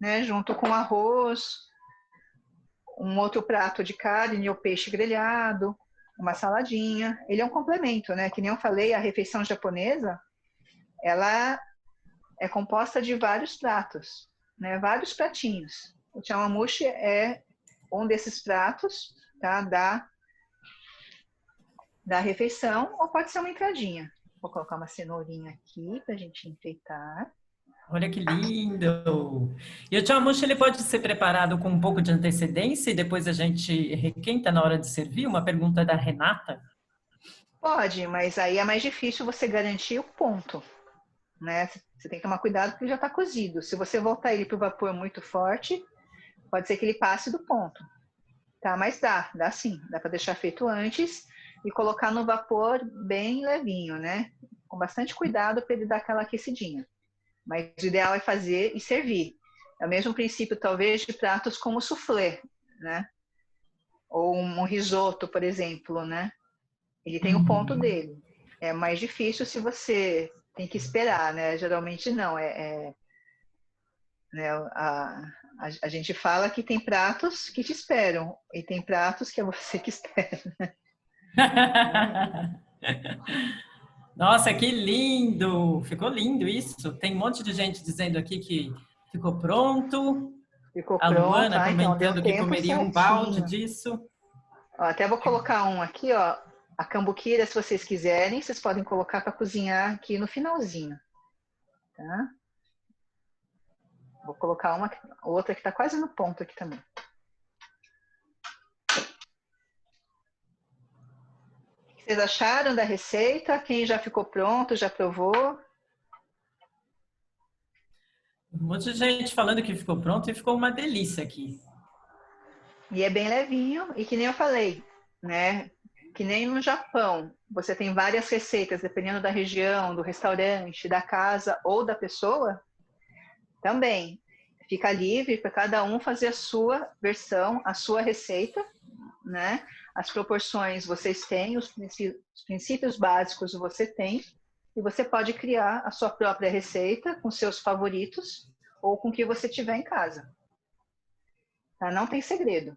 né, junto com arroz, um outro prato de carne ou peixe grelhado, uma saladinha. Ele é um complemento, né? Que nem eu falei, a refeição japonesa, ela é composta de vários pratos, né? Vários pratinhos. O chawanmushi é um desses pratos, tá? Da refeição, ou pode ser uma entradinha. Vou colocar uma cenourinha aqui para a gente enfeitar. Olha que lindo! E o chawanmushi, ele pode ser preparado com um pouco de antecedência e depois a gente requenta na hora de servir? Uma pergunta da Renata. Pode, mas aí é mais difícil você garantir o ponto, né? Você tem que tomar cuidado porque ele já está cozido. Se você voltar ele para o vapor muito forte, pode ser que ele passe do ponto. Tá, mas dá sim. Dá para deixar feito antes e colocar no vapor bem levinho, né? Com bastante cuidado para ele dar aquela aquecidinha. Mas o ideal é fazer e servir. É o mesmo princípio, talvez, de pratos como soufflé, né? Ou um risoto, por exemplo, né? Ele tem o ponto dele. É mais difícil se você tem que esperar, né? Geralmente não. Né, a gente fala que tem pratos que te esperam e tem pratos que é você que espera. Nossa, que lindo! Ficou lindo isso. Tem um monte de gente dizendo aqui que ficou pronto. Ficou A pronto? Luana Ah, então deu comentando que tempo comeria um balde certinho. disso. Ó, até vou colocar um aqui, ó. A cambuquira, se vocês quiserem, vocês podem colocar para cozinhar aqui no finalzinho, tá? Vou colocar uma, outra que está quase no ponto aqui também. O que vocês acharam da receita? Quem já ficou pronto, já provou? Um monte de gente falando que ficou pronto e ficou uma delícia aqui. E é bem levinho, e que nem eu falei, né? Que nem no Japão, você tem várias receitas, dependendo da região, do restaurante, da casa ou da pessoa, também fica livre para cada um fazer a sua versão, a sua receita, né? As proporções vocês têm, os princípios básicos você tem, e você pode criar a sua própria receita com seus favoritos ou com o que você tiver em casa. Tá? Não tem segredo.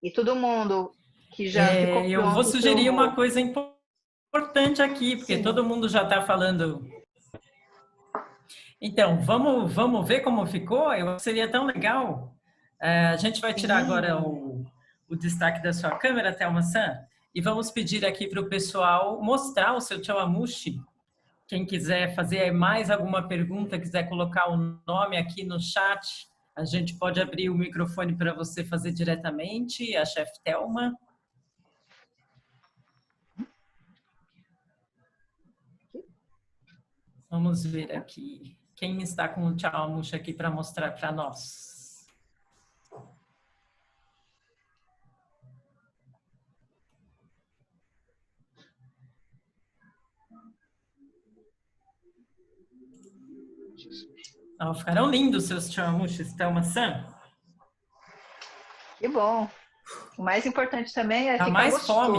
E todo mundo que já ficou Eu vou pronto e sugerir uma provou. coisa importante aqui, porque Sim. todo mundo já está falando. Então, vamos ver como ficou? Seria tão legal. A gente vai tirar agora Sim. o destaque da sua câmera, Thelma-san, e vamos pedir aqui para o pessoal mostrar o seu chawanmushi. Quem quiser fazer mais alguma pergunta, quiser colocar o nome aqui no chat, a gente pode abrir o microfone para você fazer diretamente, a chefe Thelma. Vamos ver aqui. Quem está com o chawanmushi aqui para mostrar para nós? Oh, ficaram lindos os seus chawanmushis, Thelma-san. Que bom. O mais importante também é Dá ficar mais fome.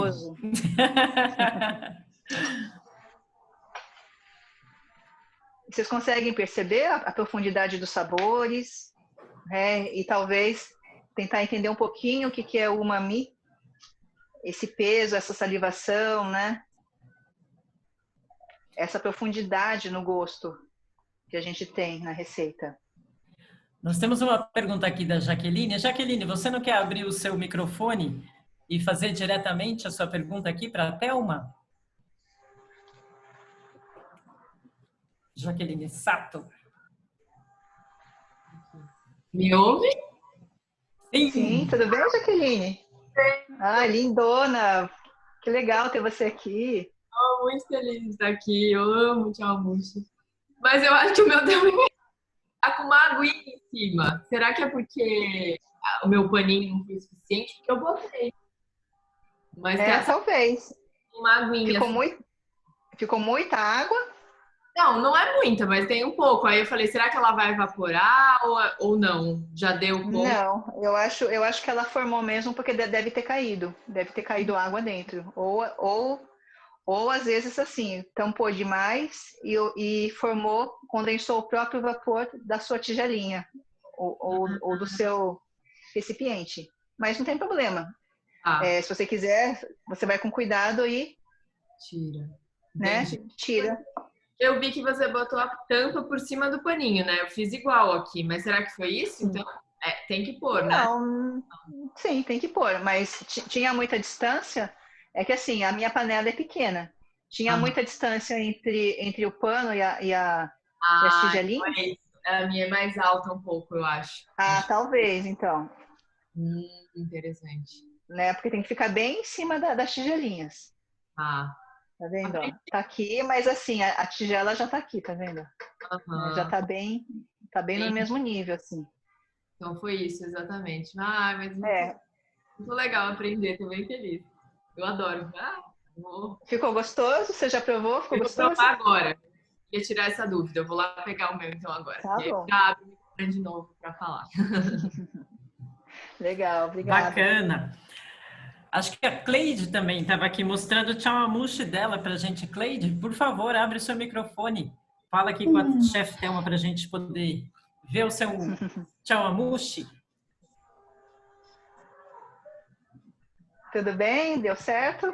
Vocês conseguem perceber a profundidade dos sabores, né? E talvez tentar entender um pouquinho o que é o umami, esse peso, essa salivação, né? Essa profundidade no gosto que a gente tem na receita. Nós temos uma pergunta aqui da Jaqueline. Jaqueline, você não quer abrir o seu microfone e fazer diretamente a sua pergunta aqui para a Thelma? Jaqueline Sato. Me ouve? Sim, tudo bem, Jaqueline? Ah, lindona! Que legal ter você aqui. Estou muito feliz de estar aqui. Eu amo chawanmushi. Mas eu acho que o meu também tá com uma aguinha em cima. Será que é porque o meu paninho não foi suficiente? Porque eu botei. Mas talvez. uma aguinha. Ficou muita água? Não, não é muita, mas tem um pouco. Aí eu falei, será que ela vai evaporar ou não? Já deu um pouco? Não, eu acho que ela formou mesmo porque deve ter caído. Deve ter caído água dentro. Ou às vezes assim, tampou demais e condensou o próprio vapor da sua tigelinha ou do seu recipiente. Mas não tem problema. Se você quiser, você vai com cuidado e tira. Né? Tira. Eu vi que você botou a tampa por cima do paninho, né? Eu fiz igual aqui, mas será que foi isso? Então, tem que pôr, né? Não, sim, tem que pôr, mas tinha muita distância. É que assim, a minha panela é pequena. Tinha muita distância entre o pano e as tigelinhas? Então é isso. A minha é mais alta um pouco, eu acho. Talvez, então. Interessante. Né? Porque tem que ficar bem em cima das tigelinhas. Tá vendo? Tá aqui, mas assim, a tigela já tá aqui, tá vendo? Já tá bem no mesmo nível, assim. Então foi isso, exatamente. Mas muito legal aprender, tô bem feliz. Eu adoro. Ficou gostoso? Você já provou? Ficou gostoso? Vou provar agora. Ia tirar essa dúvida. Eu vou lá pegar o meu então agora. Tá bom. Já abre o microfone de novo para falar. Legal, obrigada. Bacana. Acho que a Cleide também estava aqui mostrando o chawanmushi dela para a gente. Cleide, por favor, abre o seu microfone. Fala aqui com a chefe Thelma para a gente poder ver o seu chawanmushi. Tudo bem? Deu certo?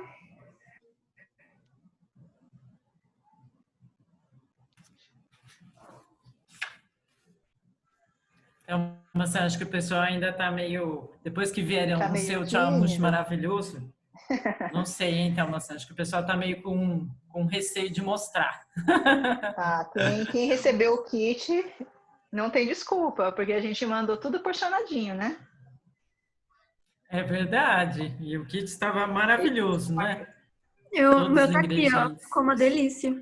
Então, você acha que o pessoal ainda está meio... Depois que vieram o seu chawanmushi maravilhoso, não sei, hein, então, você acha que o pessoal está meio com receio de mostrar. Quem recebeu o kit não tem desculpa, porque a gente mandou tudo porcionadinho, né? É verdade. E o kit estava maravilhoso, né? O meu tá aqui, ó. Ficou uma delícia.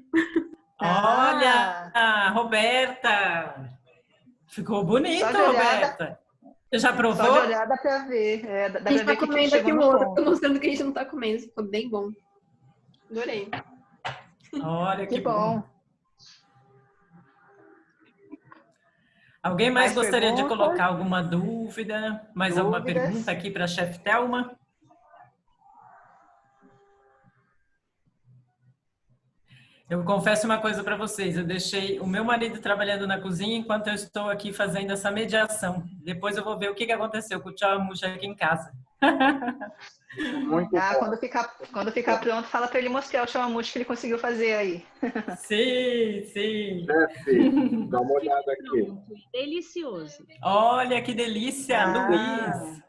Olha, Roberta! Ficou bonito, Roberta. Você já provou? Só de olhada pra ver. A gente tá comendo aqui o outro. Tô mostrando que a gente não tá comendo. Ficou bem bom. Adorei. Olha que bom. Alguém mais gostaria de colocar alguma dúvida? Alguma pergunta aqui para a chefe Thelma? Eu confesso uma coisa para vocês, eu deixei o meu marido trabalhando na cozinha enquanto eu estou aqui fazendo essa mediação. Depois eu vou ver o que aconteceu com o chawanmushi aqui em casa. Muito bom. Quando ficar pronto, fala para ele mostrar o chawanmushi que ele conseguiu fazer aí. Sim. Chefe, dá uma olhada aqui. Delicioso. Olha que delícia, Luiz.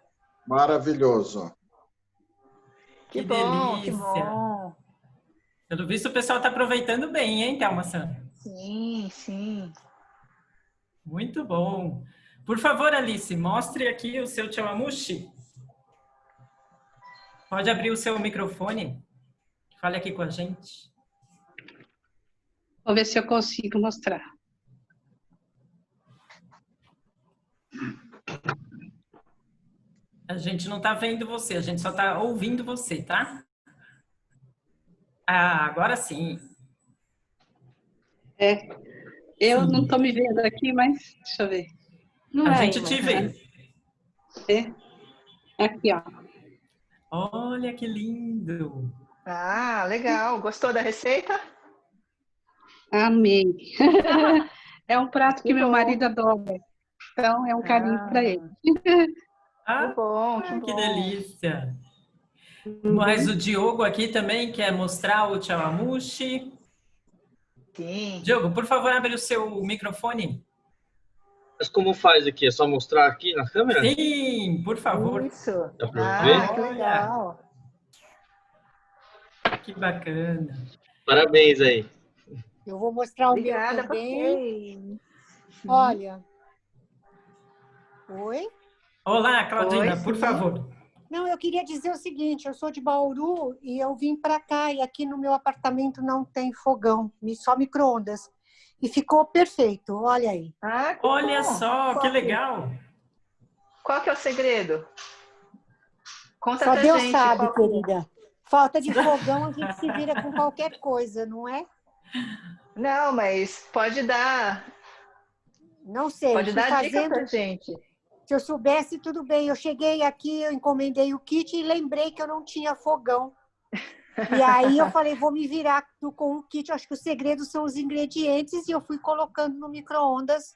Maravilhoso. Que delícia. Que bom. Pelo visto, o pessoal está aproveitando bem, hein, Thelma? Sim. Muito bom. Por favor, Alice, mostre aqui o seu chawanmushi. Pode abrir o seu microfone. Fale aqui com a gente. Vou ver se eu consigo mostrar. A gente não está vendo você, a gente só está ouvindo você, tá? Agora sim. Eu não estou me vendo aqui, mas deixa eu ver. A gente te vê. Aqui, ó. Olha que lindo. Legal. Gostou da receita? Amei. É um prato que meu marido adora. Então, é um carinho para ele. Ah, Que bom, que delícia. Mas o Diogo aqui também quer mostrar o chawanmushi. Sim. Diogo, por favor, abre o seu microfone. Mas como faz aqui? É só mostrar aqui na câmera? Sim, por favor. Isso. Dá pra ver? Que legal. Que bacana. Parabéns aí. Eu vou mostrar o Obrigada, meu também. Olha. Oi? Olá, Claudina, Oi, por sim. favor. Não, eu queria dizer o seguinte, eu sou de Bauru e eu vim para cá e aqui no meu apartamento não tem fogão, só micro-ondas. E ficou perfeito, olha aí. Que Olha bom. só, que legal. Qual que é o segredo? Conta Só pra Deus gente. sabe, querida. Falta de fogão, a gente se vira com qualquer coisa, não é? Não, mas pode dar. Não sei. Pode fui dar dica fazendo... pra gente. Se eu soubesse, tudo bem. Eu cheguei aqui, eu encomendei o kit e lembrei que eu não tinha fogão. E aí eu falei, vou me virar com o kit. Acho que o segredo são os ingredientes e eu fui colocando no micro-ondas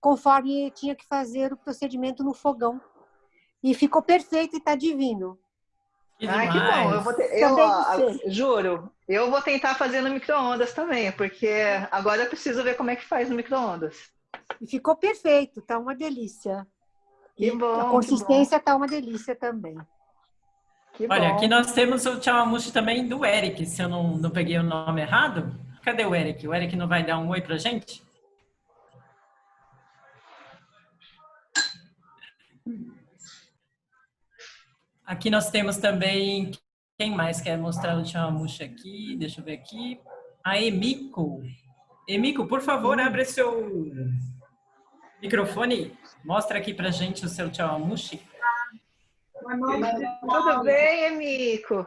conforme tinha que fazer o procedimento no fogão. E ficou perfeito e está divino. Que bom. Juro, eu vou tentar fazer no micro-ondas também, porque agora eu preciso ver como é que faz no micro-ondas. E ficou perfeito, tá uma delícia. Que bom. A consistência está uma delícia também. Olha, aqui nós temos o chawanmushi também do Eric, se eu não peguei o nome errado. Cadê o Eric? O Eric não vai dar um oi pra gente? Aqui nós temos também... Quem mais quer mostrar o chawanmushi aqui? Deixa eu ver aqui. A Emiko. Emiko, por favor, abre seu microfone. Mostra aqui pra gente o seu chawanmushi. Tudo bem, Emiko?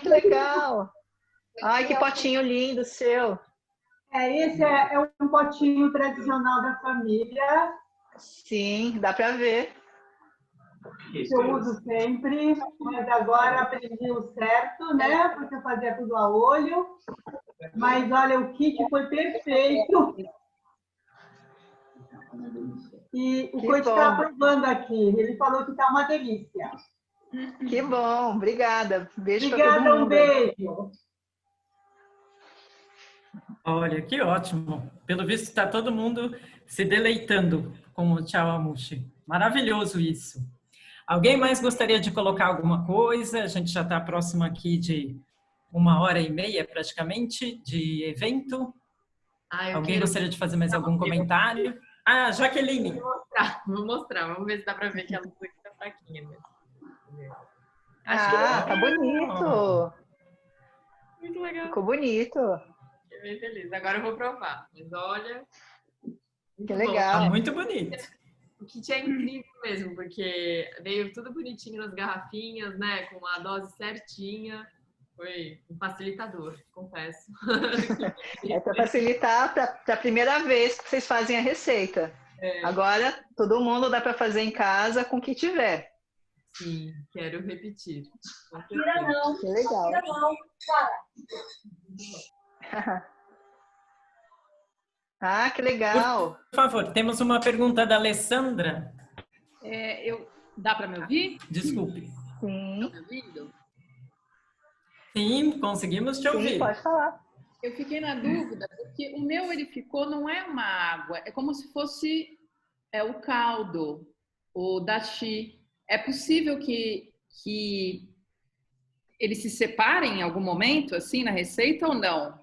Que legal. Que potinho lindo seu. Esse é um potinho tradicional da família. Sim, dá para ver. Eu uso sempre, mas agora aprendi o certo, né? Porque eu fazia tudo a olho. Mas olha, o kit foi perfeito. E o Coit está aprovando aqui. Ele falou que está uma delícia. Que bom, obrigada. Beijo para todo mundo. Um beijo. Olha, que ótimo. Pelo visto, está todo mundo se deleitando com o chawanmushi. Maravilhoso isso. Alguém mais gostaria de colocar alguma coisa? A gente já está próximo aqui de 1h30, praticamente, de evento. Alguém gostaria de fazer mais algum comentário? Jaqueline. Vou mostrar. Vamos ver se dá para ver que a luz aqui está fraquinha mesmo. Tá bonito. Muito legal. Ficou bonito. Fiquei bem feliz. Agora eu vou provar. Mas olha... Que legal. Tá muito bonito. O kit é incrível mesmo, porque veio tudo bonitinho nas garrafinhas, né? Com a dose certinha. Foi um facilitador, confesso. É para facilitar para a primeira vez que vocês fazem a receita. Agora, todo mundo dá para fazer em casa com o que tiver. Sim, quero repetir. Tira não. Que legal. Tira não, cara. Que legal. Por favor, temos uma pergunta da Alessandra. Dá para me ouvir? Desculpe. Sim. Tá me ouvindo? Sim, conseguimos te ouvir. Sim, pode falar. Eu fiquei na dúvida, porque o meu ele ficou, não é uma água, é como se fosse o caldo, o dashi. É possível que eles se separem em algum momento, assim, na receita ou não?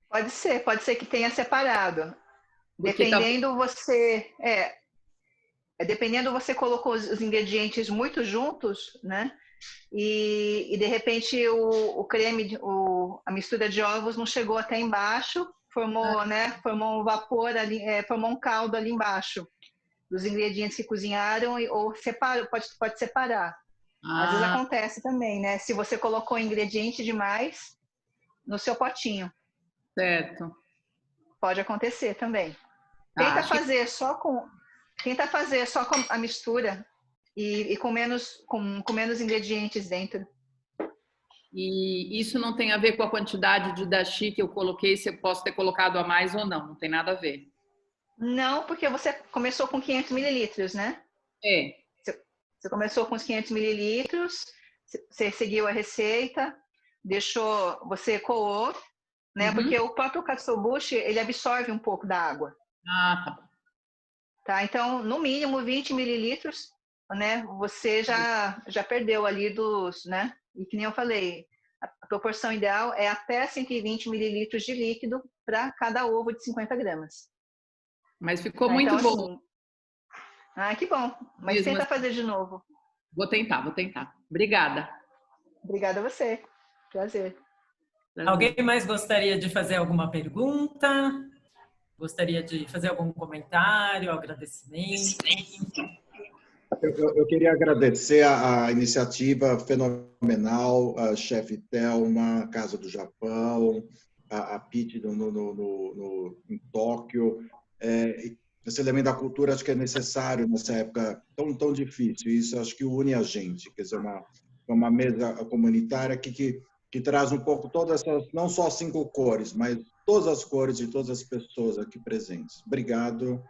Pode ser que tenha separado. Porque dependendo dependendo você colocou os ingredientes muito juntos, né? E de repente o creme, a mistura de ovos não chegou até embaixo, formou um vapor ali, formou um caldo ali embaixo dos ingredientes que cozinharam ou pode separar. Às vezes acontece também, né? Se você colocou ingrediente demais no seu potinho. Certo. Pode acontecer também. Tenta fazer só com a mistura e com menos ingredientes dentro. E isso não tem a ver com a quantidade de dashi que eu coloquei, se eu posso ter colocado a mais ou não tem nada a ver. Não, porque você começou com 500 mililitros, né? É. Você começou com os 500 mililitros, você seguiu a receita, você coou, né? Porque o próprio katsuobushi, ele absorve um pouco da água. Ah, tá bom. Tá? Então, no mínimo 20 mililitros, né? Você já perdeu ali né? E que nem eu falei, a proporção ideal é até 120 mililitros de líquido para cada ovo de 50 gramas. Mas ficou muito então, bom. Assim, que bom. Mas tenta fazer de novo. Vou tentar. Obrigada. Obrigada a você. Prazer. Alguém mais gostaria de fazer alguma pergunta? Gostaria de fazer algum comentário, agradecimento? Eu queria agradecer a iniciativa fenomenal, a chefe Thelma, Casa do Japão, a Pete em Tóquio. Esse elemento da cultura acho que é necessário nessa época tão difícil. Isso acho que une a gente. Quer dizer, uma mesa comunitária que traz um pouco todas essas, não só 5 cores, mas todas as cores de todas as pessoas aqui presentes. Obrigado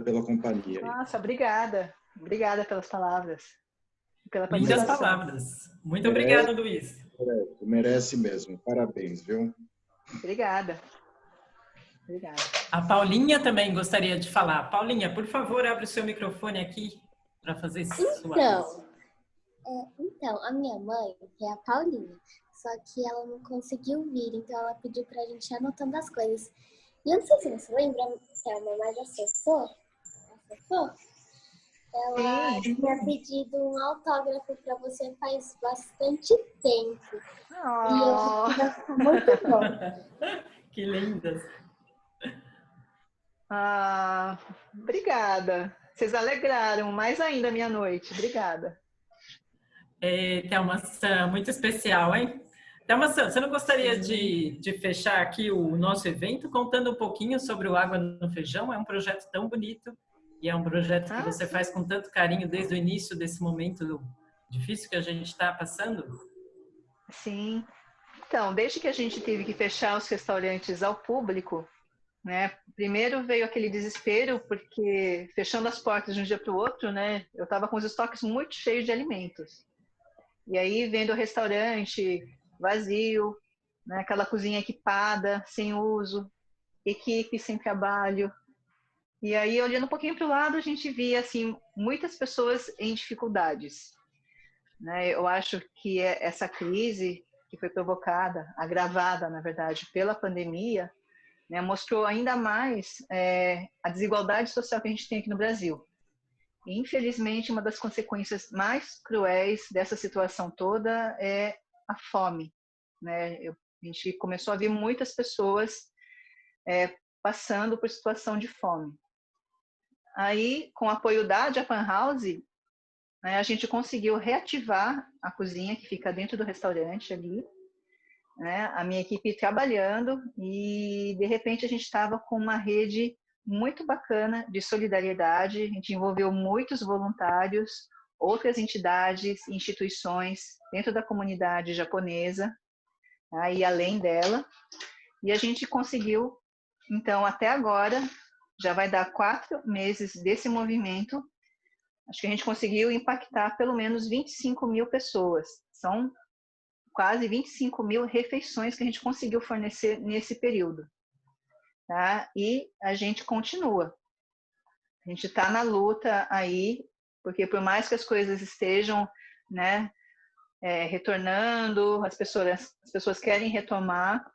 pela companhia. Nossa, obrigada. Obrigada pelas palavras. Pela Lindas palavras. Muito obrigado, Luiz. Merece mesmo. Parabéns, viu? Obrigada. Obrigada. A Paulinha também gostaria de falar. Paulinha, por favor, abre o seu microfone aqui para fazer sua... Então, a minha mãe é a Paulinha, só que ela não conseguiu vir, então ela pediu pra gente ir anotando as coisas. E eu não sei se você lembra, Thelma, mas a Sossô, ela tinha pedido um autógrafo pra você faz bastante tempo. E eu acho que vai ficar muito bom. Que lindas. Obrigada. Vocês alegraram mais ainda a minha noite. Obrigada. Thelma San, muito especial, hein? Thelma San, você não gostaria de fechar aqui o nosso evento contando um pouquinho sobre o Água no Feijão? É um projeto tão bonito e é um projeto que você faz com tanto carinho desde o início desse momento difícil que a gente está passando? Sim. Então, desde que a gente teve que fechar os restaurantes ao público, né? Primeiro veio aquele desespero, porque fechando as portas de um dia para o outro, né? Eu estava com os estoques muito cheios de alimentos. E aí, vendo o restaurante vazio, né? Aquela cozinha equipada, sem uso, equipe sem trabalho. E aí, olhando um pouquinho para o lado, a gente via assim, muitas pessoas em dificuldades. Né? Eu acho que essa crise que foi provocada, agravada, na verdade, pela pandemia, né, mostrou ainda mais a desigualdade social que a gente tem aqui no Brasil. E, infelizmente, uma das consequências mais cruéis dessa situação toda é a fome. Né? A gente começou a ver muitas pessoas passando por situação de fome. Aí, com o apoio da Japan House, né, a gente conseguiu reativar a cozinha que fica dentro do restaurante ali, né, a minha equipe trabalhando e, de repente, a gente estava com uma rede muito bacana de solidariedade. A gente envolveu muitos voluntários, outras entidades, instituições dentro da comunidade japonesa, tá, e além dela. E a gente conseguiu, então, até agora, já vai dar 4 meses desse movimento, acho que a gente conseguiu impactar pelo menos 25 mil pessoas. São quase 25 mil refeições que a gente conseguiu fornecer nesse período. Tá? E a gente continua. A gente está na luta aí, porque por mais que as coisas estejam, né, retornando, as pessoas querem retomar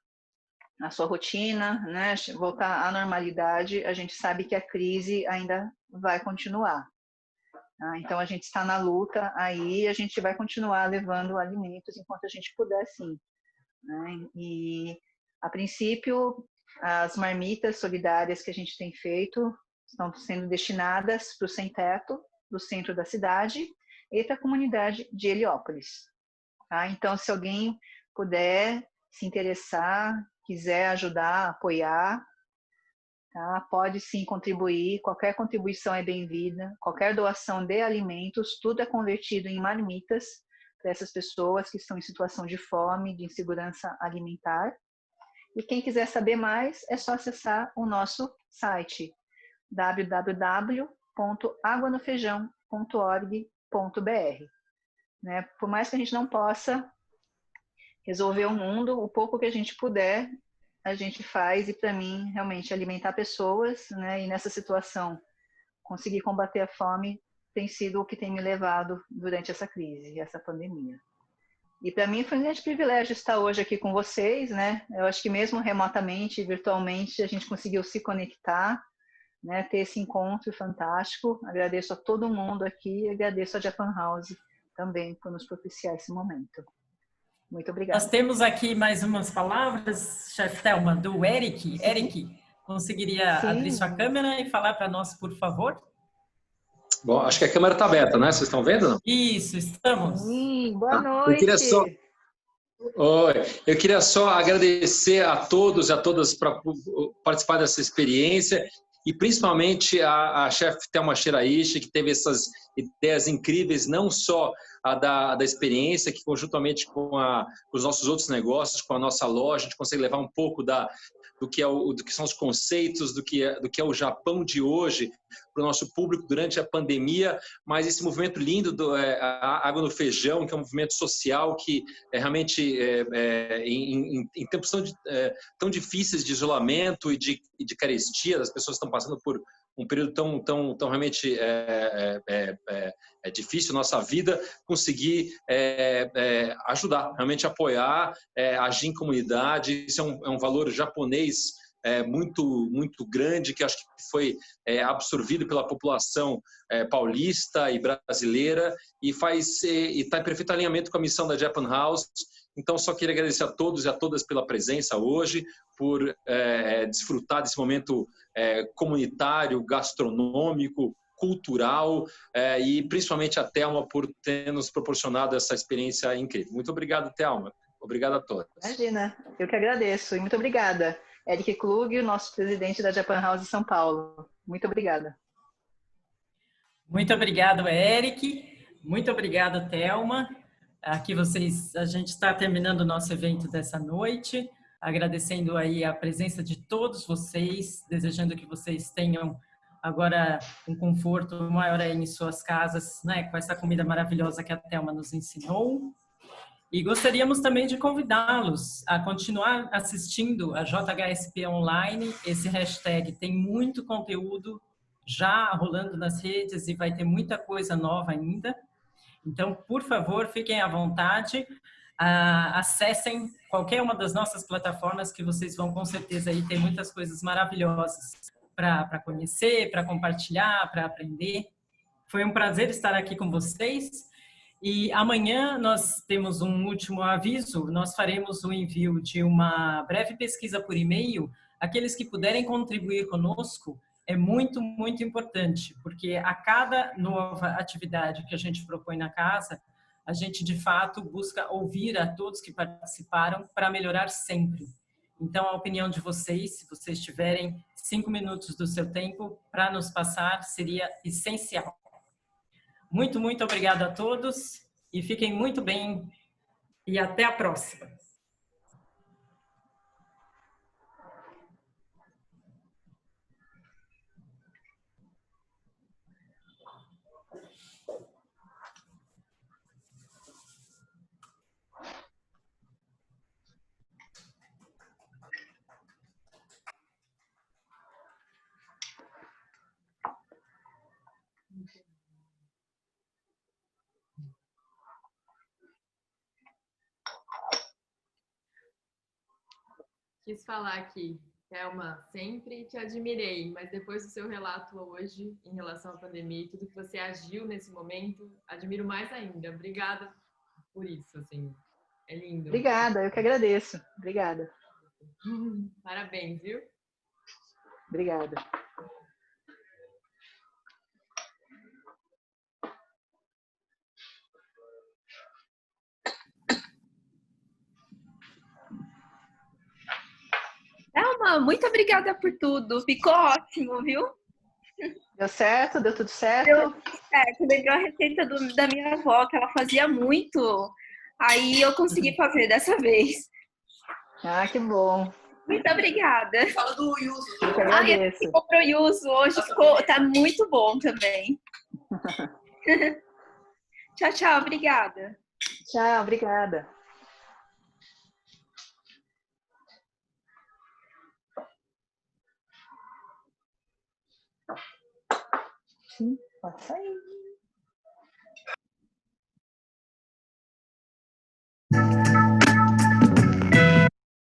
a sua rotina, né, voltar à normalidade, a gente sabe que a crise ainda vai continuar. Tá? Então, a gente está na luta aí, a gente vai continuar levando alimentos enquanto a gente puder, sim. Né? E, a princípio, as marmitas solidárias que a gente tem feito estão sendo destinadas para o sem-teto do centro da cidade e para a comunidade de Heliópolis. Tá? Então, se alguém puder se interessar, quiser ajudar, apoiar, tá? Pode sim contribuir, qualquer contribuição é bem-vinda, qualquer doação de alimentos, tudo é convertido em marmitas para essas pessoas que estão em situação de fome, de insegurança alimentar. E quem quiser saber mais, é só acessar o nosso site www.aguanofeijão.org.br. Né? Por mais que a gente não possa resolver o mundo, o pouco que a gente puder, a gente faz. E para mim, realmente, alimentar pessoas, né? E nessa situação, conseguir combater a fome tem sido o que tem me levado durante essa crise, essa pandemia. E para mim foi um grande privilégio estar hoje aqui com vocês, né? Eu acho que mesmo remotamente, virtualmente, a gente conseguiu se conectar, né? Ter esse encontro fantástico. Agradeço a todo mundo aqui e agradeço a Japan House também por nos propiciar esse momento. Muito obrigada. Nós temos aqui mais umas palavras, chefe Thelma, do Eric. Sim. Eric, conseguiria abrir sua câmera e falar para nós, por favor? Bom, acho que a câmera está aberta, né? Vocês estão vendo? Não? Isso, estamos. Sim, boa noite. Eu queria só agradecer a todos e a todas para participar dessa experiência e principalmente a chefe Thelma Shiraishi, que teve essas ideias incríveis, não só a da experiência, que conjuntamente com os nossos outros negócios, com a nossa loja, a gente consegue levar um pouco do que são os conceitos, do que é o Japão de hoje para o nosso público durante a pandemia, mas esse movimento lindo a Água no Feijão, que é um movimento social que realmente em tempos tão difíceis de isolamento e de carestia, as pessoas estão passando por um período tão realmente difícil na nossa vida, conseguir ajudar, realmente apoiar, agir em comunidade. Isso é um valor japonês muito, muito grande, que acho que foi absorvido pela população paulista e brasileira e está em perfeito alinhamento com a missão da Japan House. Então, só queria agradecer a todos e a todas pela presença hoje, por desfrutar desse momento comunitário, gastronômico, cultural e principalmente a Thelma por ter nos proporcionado essa experiência incrível. Muito obrigado, Thelma. Obrigado a todos. Imagina, eu que agradeço e muito obrigada. Eric Klug, nosso presidente da Japan House São Paulo. Muito obrigada. Muito obrigado, Eric. Muito obrigada, Thelma. Aqui a gente está terminando o nosso evento dessa noite, agradecendo aí a presença de todos vocês, desejando que vocês tenham agora um conforto maior aí em suas casas, né, com essa comida maravilhosa que a Thelma nos ensinou. E gostaríamos também de convidá-los a continuar assistindo a JHSP Online. Esse hashtag tem muito conteúdo já rolando nas redes e vai ter muita coisa nova ainda. Então, por favor, fiquem à vontade, acessem qualquer uma das nossas plataformas que vocês vão com certeza aí ter muitas coisas maravilhosas para conhecer, para compartilhar, para aprender. Foi um prazer estar aqui com vocês. E amanhã nós temos um último aviso, nós faremos o envio de uma breve pesquisa por e-mail. Aqueles que puderem contribuir conosco, é muito, muito importante, porque a cada nova atividade que a gente propõe na casa, a gente, de fato, busca ouvir a todos que participaram para melhorar sempre. Então, a opinião de vocês, se vocês tiverem 5 minutos do seu tempo para nos passar, seria essencial. Muito, muito obrigada a todos e fiquem muito bem e até a próxima. Quis falar aqui, Thelma, sempre te admirei, mas depois do seu relato hoje em relação à pandemia e tudo que você agiu nesse momento, admiro mais ainda. Obrigada por isso, assim, é lindo. Obrigada, eu que agradeço. Obrigada. Parabéns, viu? Obrigada. Thelma, muito obrigada por tudo. Ficou ótimo, viu? Deu certo? Deu tudo certo? Deu certo. Lembrou a receita da minha avó, que ela fazia muito. Aí eu consegui fazer dessa vez. Ah, que bom. Muito obrigada. Fala do yuzu. Eu que agradeço. Comprou yuzu hoje, tá muito bom também. Tchau, tchau. Obrigada. Tchau, obrigada. Sim, pode sair.